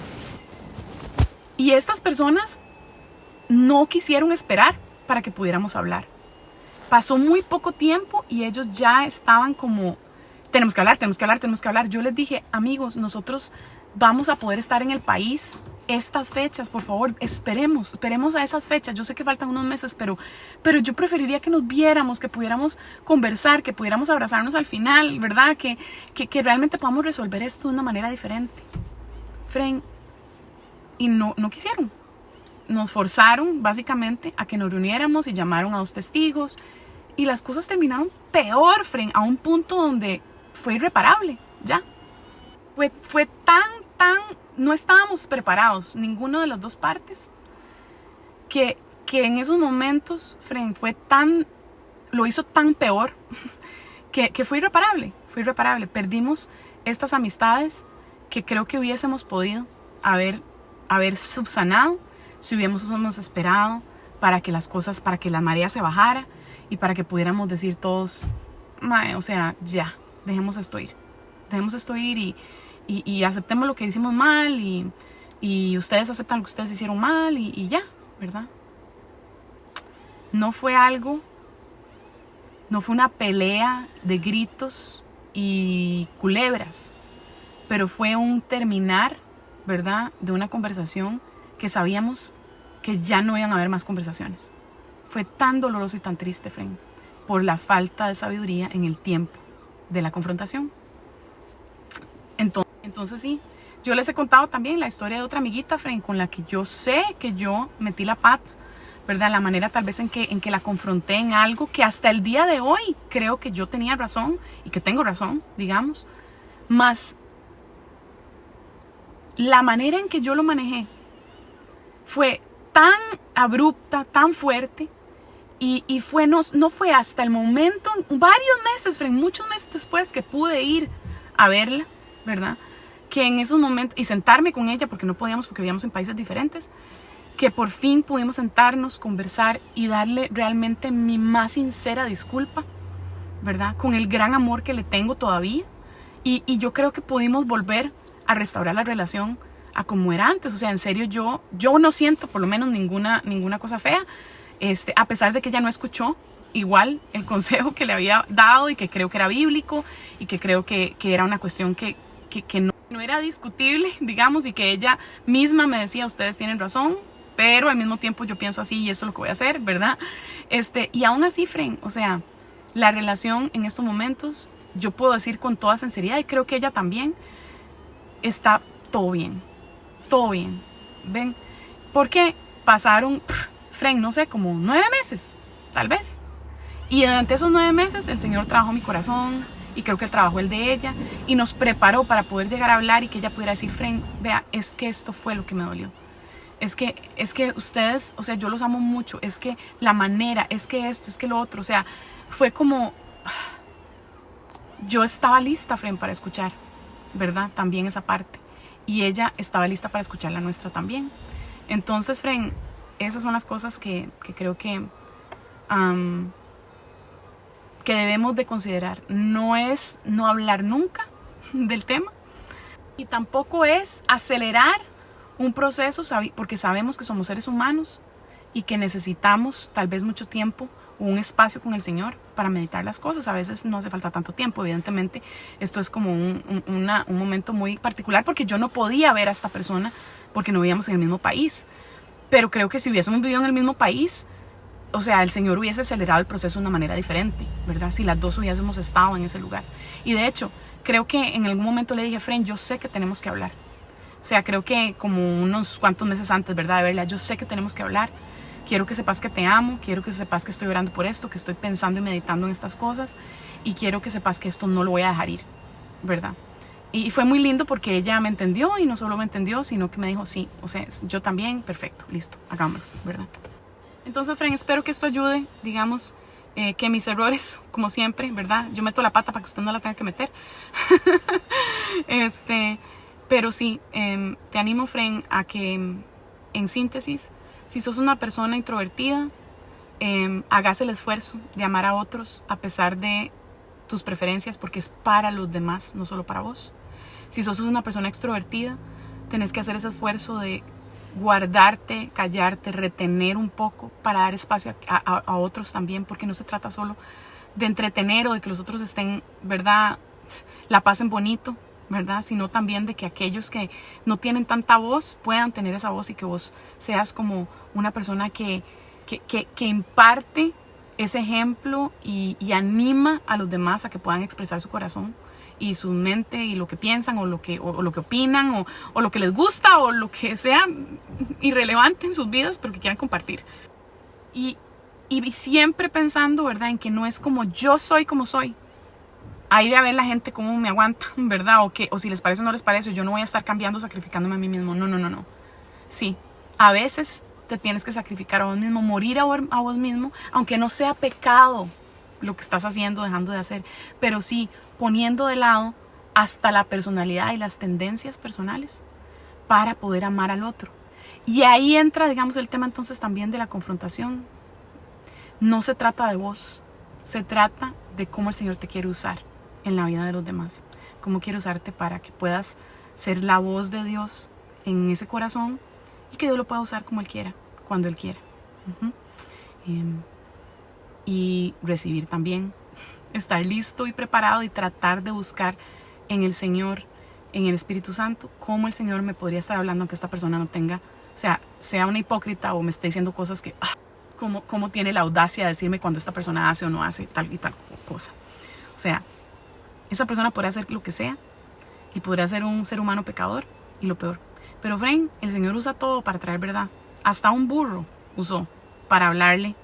Y estas personas no quisieron esperar para que pudiéramos hablar. Pasó muy poco tiempo y ellos ya estaban como, tenemos que hablar. Yo les dije, amigos, nosotros vamos a poder estar en el país estas fechas, por favor, esperemos a esas fechas. Yo sé que faltan unos meses, pero yo preferiría que nos viéramos, que pudiéramos conversar, que pudiéramos abrazarnos al final, ¿verdad? Que realmente podamos resolver esto de una manera diferente. Friend, y no quisieron. Nos forzaron básicamente a que nos reuniéramos y llamaron a 2 testigos y las cosas terminaron peor, friend, a un punto donde fue irreparable, ya. Fue tan, no estábamos preparados, ninguna de las 2 partes, que en esos momentos, friend, lo hizo tan peor que fue irreparable. Perdimos estas amistades que creo que hubiésemos podido haber subsanado si hubiésemos esperado para que la marea se bajara y para que pudiéramos decir todos, o sea, ya, dejemos esto ir. dejemos esto ir y aceptemos lo que hicimos mal y ustedes aceptan lo que ustedes hicieron mal y ya, ¿verdad? No fue algo, no fue una pelea de gritos y culebras, pero fue un terminar, ¿verdad?, de una conversación que sabíamos que ya no iban a haber más conversaciones. Fue tan doloroso y tan triste, Fren, por la falta de sabiduría en el tiempo de la confrontación. Entonces sí, yo les he contado también la historia de otra amiguita, Fren, con la que yo sé que yo metí la pata, ¿verdad? La manera tal vez en que la confronté en algo que hasta el día de hoy creo que yo tenía razón y que tengo razón, digamos, más la manera en que yo lo manejé fue tan abrupta, tan fuerte y fue, no fue hasta el momento, varios meses, Fren, muchos meses después que pude ir a verla, ¿verdad? Que en esos momentos, y sentarme con ella porque no podíamos, porque vivíamos en países diferentes, que por fin pudimos sentarnos, conversar y darle realmente mi más sincera disculpa, ¿verdad? Con el gran amor que le tengo todavía. Y yo creo que pudimos volver a restaurar la relación a como era antes. O sea, en serio, yo no siento por lo menos ninguna cosa fea, a pesar de que ella no escuchó igual el consejo que le había dado y que creo que era bíblico y que creo que era una cuestión que no era discutible, digamos, y que ella misma me decía, ustedes tienen razón, pero al mismo tiempo yo pienso así y eso es lo que voy a hacer, ¿verdad? Y aún así, Fren, o sea, la relación en estos momentos, yo puedo decir con toda sinceridad, y creo que ella también, está todo bien, ¿ven? Porque pasaron, Fren, no sé, como 9 meses, tal vez. Y durante esos 9 meses el Señor trabajó mi corazón y creo que Él trabajó el de ella y nos preparó para poder llegar a hablar y que ella pudiera decir, Fren, vea, es que esto fue lo que me dolió. Es que ustedes, o sea, yo los amo mucho, es que la manera, es que esto, es que lo otro, o sea, fue como, yo estaba lista, Fren, para escuchar, ¿verdad? También esa parte. Y ella estaba lista para escuchar la nuestra también. Entonces, Fren, esas son las cosas que creo que debemos de considerar. No es no hablar nunca del tema y tampoco es acelerar un proceso porque sabemos que somos seres humanos y que necesitamos tal vez mucho tiempo o un espacio con el Señor para meditar las cosas. A veces no hace falta tanto tiempo, evidentemente esto es como un momento muy particular porque yo no podía ver a esta persona porque no vivíamos en el mismo país, pero creo que si hubiésemos vivido en el mismo país, o sea, el Señor hubiese acelerado el proceso de una manera diferente, ¿verdad? Si las dos hubiésemos estado en ese lugar. Y de hecho, creo que en algún momento le dije, Fren, yo sé que tenemos que hablar. O sea, creo que como unos cuantos meses antes, ¿verdad? De verla, yo sé que tenemos que hablar. Quiero que sepas que te amo, quiero que sepas que estoy orando por esto, que estoy pensando y meditando en estas cosas y quiero que sepas que esto no lo voy a dejar ir, ¿verdad? Y fue muy lindo porque ella me entendió y no solo me entendió, sino que me dijo, sí, o sea, yo también, perfecto, listo, hagámoslo, ¿verdad? Entonces, Fren, espero que esto ayude, digamos, que mis errores, como siempre, ¿verdad? Yo meto la pata para que usted no la tenga que meter. Pero sí, te animo, Fren, a que, en síntesis, si sos una persona introvertida, hagas el esfuerzo de amar a otros a pesar de tus preferencias, porque es para los demás, no solo para vos. Si sos una persona extrovertida, tenés que hacer ese esfuerzo de guardarte, callarte, retener un poco para dar espacio a otros también, porque no se trata solo de entretener o de que los otros estén, ¿verdad?, la pasen bonito, ¿verdad?, sino también de que aquellos que no tienen tanta voz puedan tener esa voz y que vos seas como una persona que imparte ese ejemplo y anima a los demás a que puedan expresar su corazón y su mente y lo que piensan o lo que opinan o lo que les gusta o lo que sea irrelevante en sus vidas pero que quieran compartir y siempre pensando, ¿verdad?, en que no es como yo soy como soy. Ahí de a ver la gente cómo me aguanta, ¿verdad? O si les parece o no les parece, yo no voy a estar cambiando, sacrificándome a mí mismo. No. Sí, a veces te tienes que sacrificar a vos mismo, morir a vos mismo, aunque no sea pecado lo que estás haciendo, dejando de hacer, pero sí poniendo de lado hasta la personalidad y las tendencias personales para poder amar al otro. Y ahí entra, digamos, el tema entonces también de la confrontación. No se trata de vos, se trata de cómo el Señor te quiere usar en la vida de los demás, cómo quiere usarte para que puedas ser la voz de Dios en ese corazón y que Dios lo pueda usar como Él quiera, cuando Él quiera. Y recibir también, estar listo y preparado y tratar de buscar en el Señor, en el Espíritu Santo, cómo el Señor me podría estar hablando aunque esta persona no tenga, o sea una hipócrita o me esté diciendo cosas que, cómo tiene la audacia de decirme cuando esta persona hace o no hace tal y tal cosa. O sea, esa persona podrá hacer lo que sea y podrá ser un ser humano pecador y lo peor. Pero Fren, el Señor usa todo para traer verdad. Hasta un burro usó para hablarle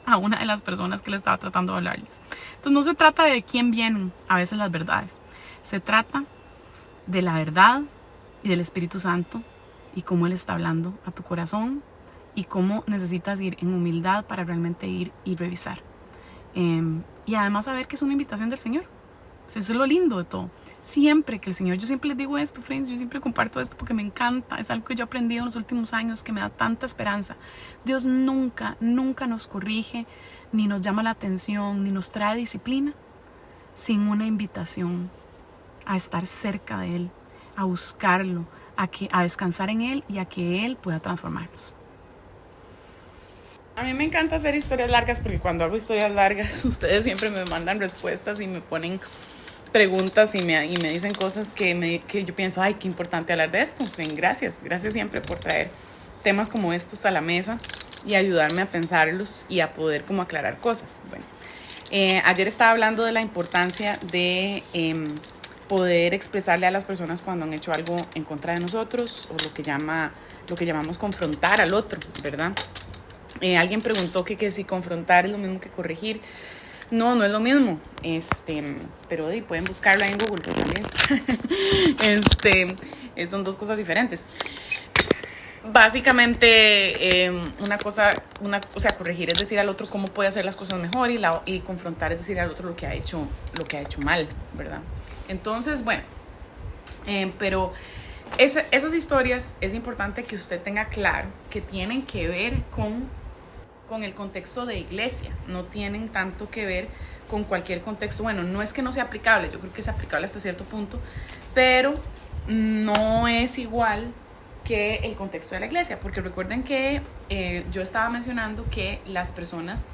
a una de las personas que le estaba tratando de hablarles. Entonces no se trata de quién vienen a veces las verdades. Se trata de la verdad y del Espíritu Santo y cómo Él está hablando a tu corazón y cómo necesitas ir en humildad para realmente ir y revisar. Y además saber que es una invitación del Señor. Eso es lo lindo de todo. Siempre que el Señor, yo siempre les digo esto, friends, yo siempre comparto esto porque me encanta, es algo que yo he aprendido en los últimos años que me da tanta esperanza. Dios nunca nos corrige, ni nos llama la atención, ni nos trae disciplina sin una invitación a estar cerca de Él, a buscarlo, a descansar en Él y a que Él pueda transformarnos. A mí me encanta hacer historias largas porque cuando hago historias largas ustedes siempre me mandan respuestas y me ponen preguntas y me dicen cosas que yo pienso, ay, qué importante hablar de esto. Bien, gracias siempre por traer temas como estos a la mesa y ayudarme a pensarlos y a poder como aclarar cosas. Bueno, ayer estaba hablando de la importancia de poder expresarle a las personas cuando han hecho algo en contra de nosotros o lo que llamamos confrontar al otro, ¿verdad? Alguien preguntó que si confrontar es lo mismo que corregir. No es lo mismo, pero pueden buscarlo ahí en Google también. Son dos cosas diferentes. Básicamente, corregir es decir al otro cómo puede hacer las cosas mejor y confrontar es decir al otro lo que ha hecho mal, ¿verdad? Entonces, bueno, pero esas historias es importante que usted tenga claro que tienen que ver con el contexto de iglesia, no tienen tanto que ver con cualquier contexto. Bueno, no es que no sea aplicable, yo creo que es aplicable hasta cierto punto, pero no es igual que el contexto de la iglesia, porque recuerden que yo estaba mencionando que las personas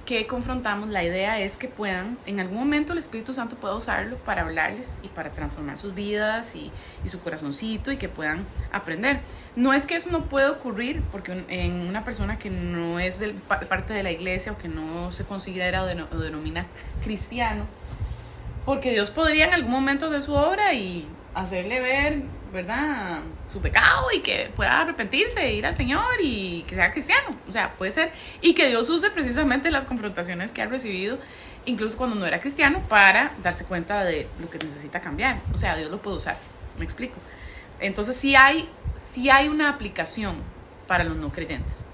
que confrontamos, la idea es que puedan, en algún momento el Espíritu Santo pueda usarlo para hablarles y para transformar sus vidas y su corazoncito y que puedan aprender. No es que eso no pueda ocurrir porque en una persona que no es parte de la iglesia o que no se considera o denomina cristiano, porque Dios podría en algún momento hacer su obra y hacerle ver, ¿verdad?, su pecado y que pueda arrepentirse, ir al Señor y que sea cristiano. O sea, puede ser. Y que Dios use precisamente las confrontaciones que ha recibido, incluso cuando no era cristiano, para darse cuenta de lo que necesita cambiar. O sea, Dios lo puede usar. ¿Me explico? Entonces sí hay una aplicación para los no creyentes.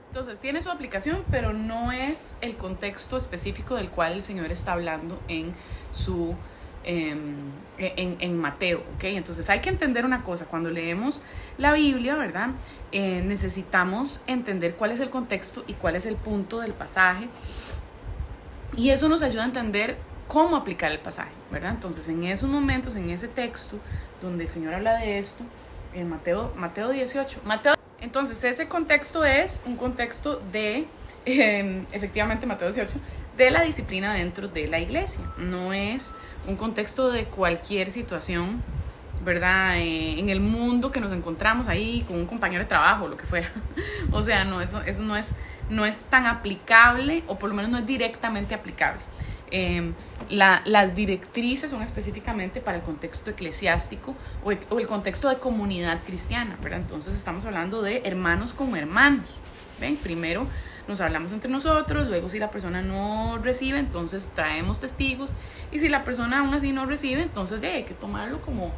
Entonces tiene su aplicación, pero no es el contexto específico del cual el Señor está hablando en Mateo, ¿ok? Entonces hay que entender una cosa, cuando leemos la Biblia, ¿verdad? Necesitamos entender cuál es el contexto y cuál es el punto del pasaje y eso nos ayuda a entender cómo aplicar el pasaje, ¿verdad? Entonces en esos momentos, en ese texto donde el Señor habla de esto, en Mateo 18, entonces ese contexto es un contexto de, efectivamente Mateo 18, de la disciplina dentro de la iglesia, no es un contexto de cualquier situación, ¿verdad? En el mundo que nos encontramos ahí con un compañero de trabajo, lo que fuera. O sea, no, eso no es tan aplicable, o por lo menos no es directamente aplicable. Las directrices son específicamente para el contexto eclesiástico o el contexto de comunidad cristiana, ¿verdad? Entonces estamos hablando de hermanos con hermanos, ¿ven? Primero nos hablamos entre nosotros, luego si la persona no recibe, entonces traemos testigos, y si la persona aún así no recibe, entonces hay que tomarlo como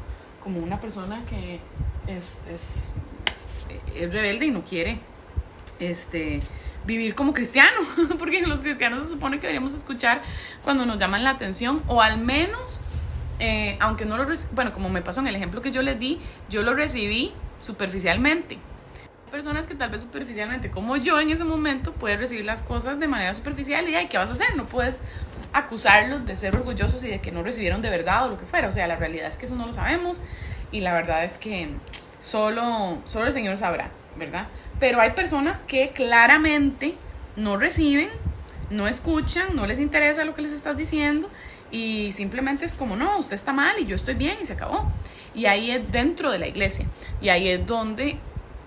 una persona que es rebelde y no quiere vivir como cristiano, porque los cristianos se supone que deberíamos escuchar cuando nos llaman la atención, o al menos, aunque no bueno, como me pasó en el ejemplo que yo les di, yo lo recibí superficialmente. Personas que tal vez superficialmente, como yo en ese momento, puedes recibir las cosas de manera superficial y ¿qué vas a hacer? No puedes acusarlos de ser orgullosos y de que no recibieron de verdad o lo que fuera. O sea, la realidad es que eso no lo sabemos y la verdad es que solo el Señor sabrá, ¿verdad? Pero hay personas que claramente no reciben, no escuchan, no les interesa lo que les estás diciendo y simplemente es como, no, usted está mal y yo estoy bien y se acabó. Y ahí es dentro de la iglesia y ahí es donde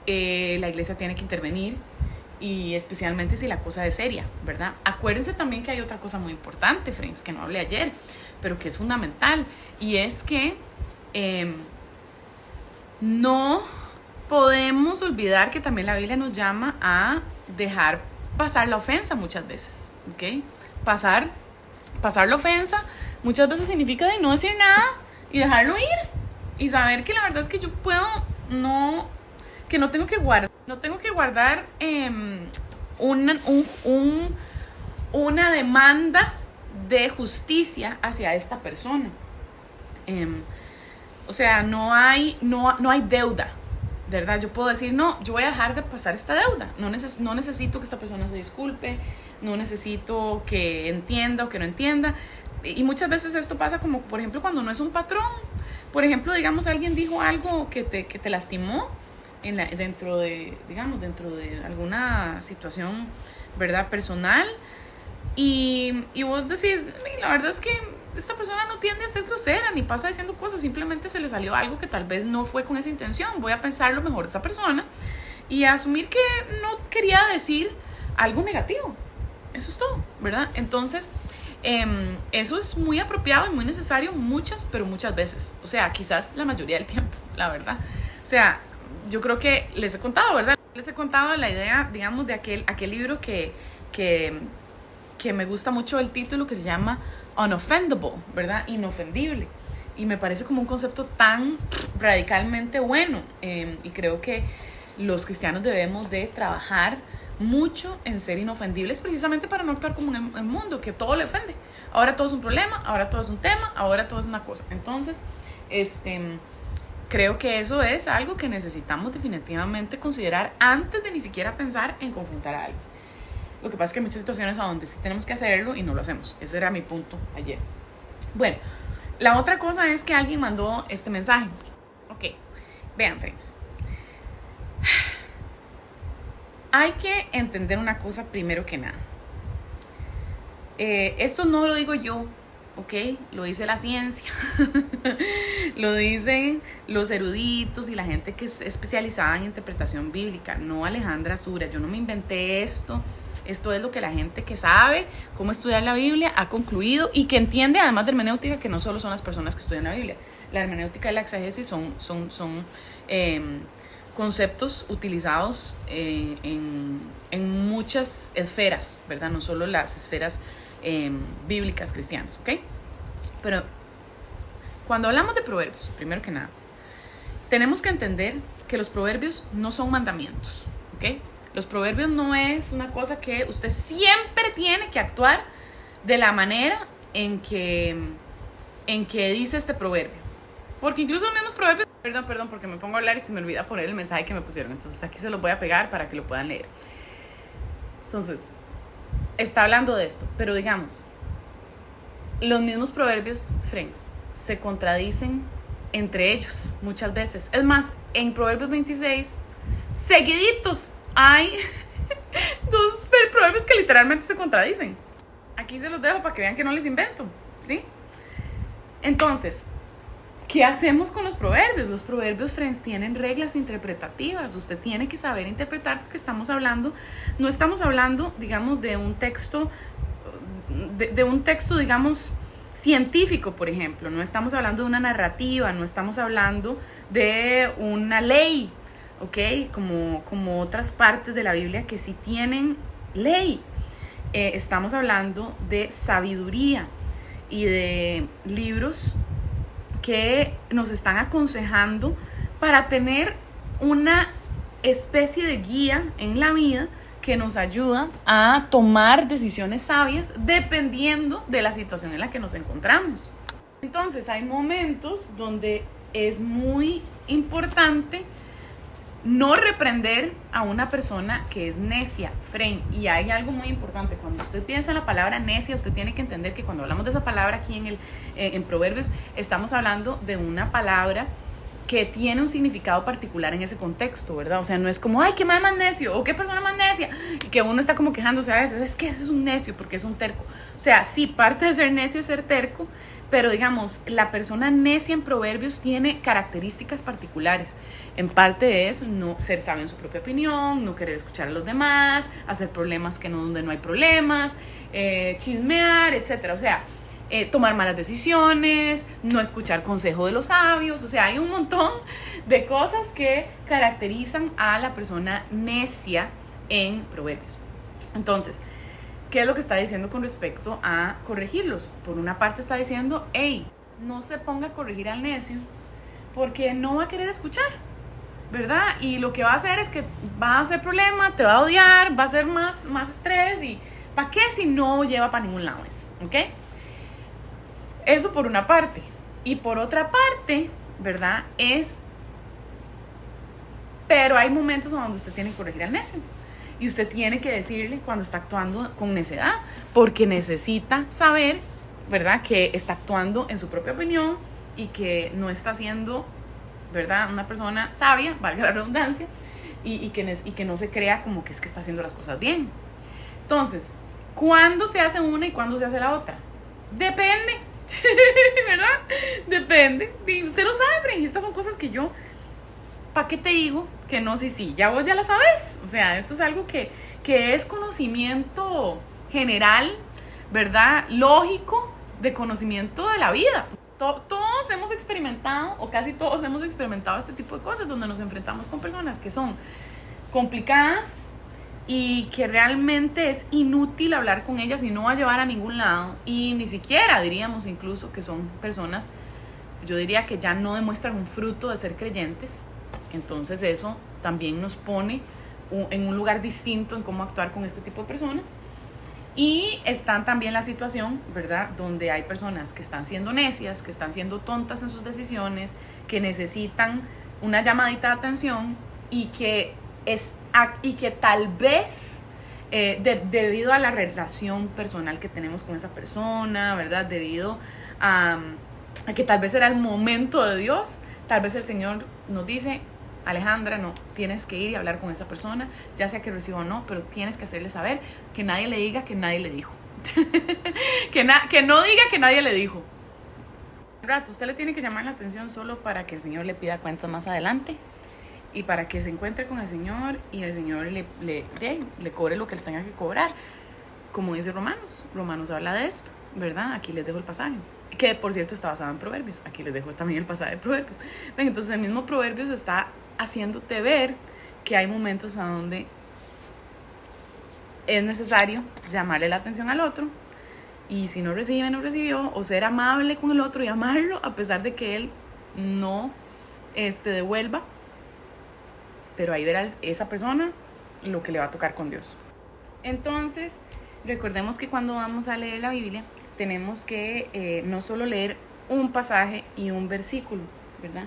la iglesia tiene que intervenir, y especialmente si la cosa es seria, ¿verdad? Acuérdense también que hay otra cosa muy importante, friends, que no hablé ayer, pero que es fundamental, y es que no podemos olvidar que también la Biblia nos llama a dejar pasar la ofensa muchas veces, ¿ok? Pasar la ofensa muchas veces significa de no decir nada y dejarlo ir y saber que la verdad es que yo puedo que no tengo que guardar una demanda de justicia hacia esta persona. O sea, no hay deuda, ¿verdad? Yo puedo decir, no, yo voy a dejar de pasar esta deuda. No necesito que esta persona se disculpe, no necesito que entienda o que no entienda. Y muchas veces esto pasa como, por ejemplo, cuando no es un patrón. Por ejemplo, digamos, alguien dijo algo que te lastimó dentro de alguna situación, ¿verdad? Personal. Y vos decís, la verdad es que esta persona no tiende a ser grosera ni pasa diciendo cosas, simplemente se le salió algo que tal vez no fue con esa intención. Voy a pensar lo mejor de esa persona y asumir que no quería decir algo negativo. Eso es todo, ¿verdad? Entonces, eso es muy apropiado y muy necesario muchas veces. O sea, quizás la mayoría del tiempo, la verdad. O sea, yo creo que les he contado, ¿verdad? Les he contado la idea, digamos, de aquel libro que me gusta mucho el título, que se llama Unoffendable, ¿verdad? Inofendible. Y me parece como un concepto tan radicalmente bueno. Y creo que los cristianos debemos de trabajar mucho en ser inofendibles, precisamente para no actuar como en el mundo, que todo le ofende. Ahora todo es un problema, ahora todo es un tema, ahora todo es una cosa. Entonces, creo que eso es algo que necesitamos definitivamente considerar antes de ni siquiera pensar en confrontar a alguien. Lo que pasa es que hay muchas situaciones a donde sí tenemos que hacerlo y no lo hacemos. Ese era mi punto ayer. Bueno, la otra cosa es que alguien mandó este mensaje. Ok, vean, friends. Hay que entender una cosa primero que nada. Esto no lo digo yo, ¿ok? Lo dice la ciencia. Lo dicen los eruditos y la gente que es especializada en interpretación bíblica. No Alejandra Sura. Yo no me inventé esto. Esto es lo que la gente que sabe cómo estudiar la Biblia ha concluido y que entiende, además de hermenéutica, que no solo son las personas que estudian la Biblia. La hermenéutica y la exégesis son conceptos utilizados en muchas esferas, ¿verdad? No solo las esferas bíblicas cristianas, ¿ok? Pero cuando hablamos de proverbios, primero que nada, tenemos que entender que los proverbios no son mandamientos, ¿ok? Los proverbios no es una cosa que usted siempre tiene que actuar de la manera en que dice este proverbio. Porque incluso los mismos proverbios... Perdón, porque me pongo a hablar y se me olvida poner el mensaje que me pusieron. Entonces aquí se los voy a pegar para que lo puedan leer. Entonces, está hablando de esto. Pero digamos, los mismos proverbios, friends, se contradicen entre ellos muchas veces. Es más, en Proverbios 26, seguiditos, hay dos proverbios que literalmente se contradicen. Aquí se los dejo para que vean que no les invento, ¿sí? Entonces, ¿qué hacemos con los proverbios? Los proverbios, friends, tienen reglas interpretativas. Usted tiene que saber interpretar porque no estamos hablando, digamos, de un texto, digamos, científico, por ejemplo. No estamos hablando de una narrativa, no estamos hablando de una ley, ¿ok? Como otras partes de la Biblia que sí tienen ley. Estamos hablando de sabiduría y de libros que nos están aconsejando para tener una especie de guía en la vida que nos ayuda a tomar decisiones sabias dependiendo de la situación en la que nos encontramos. Entonces hay momentos donde es muy importante no reprender a una persona que es necia, Fren. Y hay algo muy importante, cuando usted piensa en la palabra necia, usted tiene que entender que cuando hablamos de esa palabra aquí en Proverbios, estamos hablando de una palabra que tiene un significado particular en ese contexto, ¿verdad? O sea, no es como, ay, qué más necio, o qué persona más necia, y que uno está como quejándose a veces, es que ese es un necio, porque es un terco. O sea, sí, parte de ser necio es ser terco, pero digamos, la persona necia en Proverbios tiene características particulares. En parte es no ser sabio en su propia opinión, no querer escuchar a los demás, hacer problemas donde no hay problemas, chismear, etcétera. O sea, tomar malas decisiones, no escuchar consejo de los sabios. O sea, hay un montón de cosas que caracterizan a la persona necia en Proverbios. Entonces, ¿qué es lo que está diciendo con respecto a corregirlos? Por una parte está diciendo, hey, no se ponga a corregir al necio porque no va a querer escuchar, ¿verdad? Y lo que va a hacer es que va a hacer problema, te va a odiar, va a ser más estrés. ¿Y para qué si no lleva para ningún lado eso? ¿Ok? Eso por una parte. Y por otra parte, ¿verdad? Pero hay momentos donde usted tiene que corregir al necio. Y usted tiene que decirle cuando está actuando con necedad, porque necesita saber, ¿verdad?, que está actuando en su propia opinión y que no está siendo, ¿verdad?, una persona sabia, valga la redundancia, y que no se crea como que es que está haciendo las cosas bien. Entonces, ¿cuándo se hace una y cuándo se hace la otra? Depende, ¿verdad? Depende. Y usted lo sabe, Fren, y estas son cosas que yo... ¿Para qué te digo que no? Sí, ya vos ya la sabes. O sea, esto es algo que es conocimiento general, ¿verdad? Lógico, de conocimiento de la vida. Todos hemos experimentado, o casi todos hemos experimentado este tipo de cosas, donde nos enfrentamos con personas que son complicadas y que realmente es inútil hablar con ellas y no va a llevar a ningún lado. Y ni siquiera diríamos incluso que son personas, yo diría que ya no demuestran un fruto de ser creyentes. Entonces eso también nos pone en un lugar distinto en cómo actuar con este tipo de personas. Y están también la situación, ¿verdad?, donde hay personas que están siendo necias, que están siendo tontas en sus decisiones, que necesitan una llamadita de atención y que tal vez debido a la relación personal que tenemos con esa persona, ¿verdad?, debido a que tal vez era el momento de Dios, tal vez el Señor nos dice, Alejandra, no, tienes que ir y hablar con esa persona, ya sea que reciba o no, pero tienes que hacerle saber que nadie le diga que nadie le dijo. que no diga que nadie le dijo. ¿Verdad? Usted le tiene que llamar la atención solo para que el Señor le pida cuentas más adelante y para que se encuentre con el Señor y el Señor le cobre lo que él tenga que cobrar. Como dice Romanos habla de esto, ¿verdad? Aquí les dejo el pasaje, que por cierto está basado en Proverbios. Aquí les dejo también el pasaje de Proverbios. Ven, entonces el mismo Proverbios está haciéndote ver que hay momentos a donde es necesario llamarle la atención al otro, y si no recibe, no recibió, o ser amable con el otro y amarlo a pesar de que él no devuelva, pero ahí verá esa persona lo que le va a tocar con Dios. Entonces recordemos que cuando vamos a leer la Biblia tenemos que no solo leer un pasaje y un versículo, ¿verdad?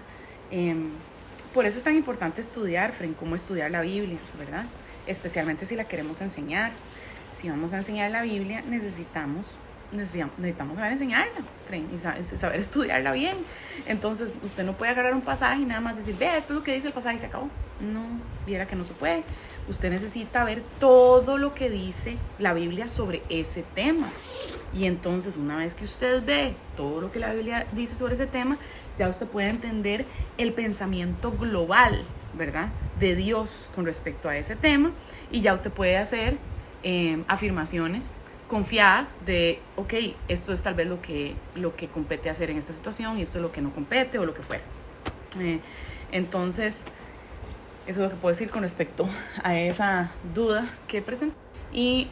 Por eso es tan importante estudiar, Fren, cómo estudiar la Biblia, ¿verdad? Especialmente si la queremos enseñar. Si vamos a enseñar la Biblia, necesitamos saber enseñarla, Fren, y saber estudiarla bien. Entonces, usted no puede agarrar un pasaje y nada más decir, vea, esto es lo que dice el pasaje y se acabó. No, viera que no se puede. Usted necesita ver todo lo que dice la Biblia sobre ese tema. Y entonces, una vez que usted ve todo lo que la Biblia dice sobre ese tema, ya usted puede entender el pensamiento global, ¿verdad?, de Dios con respecto a ese tema, y ya usted puede hacer afirmaciones confiadas de, ok, esto es tal vez lo que compete hacer en esta situación y esto es lo que no compete o lo que fuera. Entonces, eso es lo que puedo decir con respecto a esa duda que presenté. Y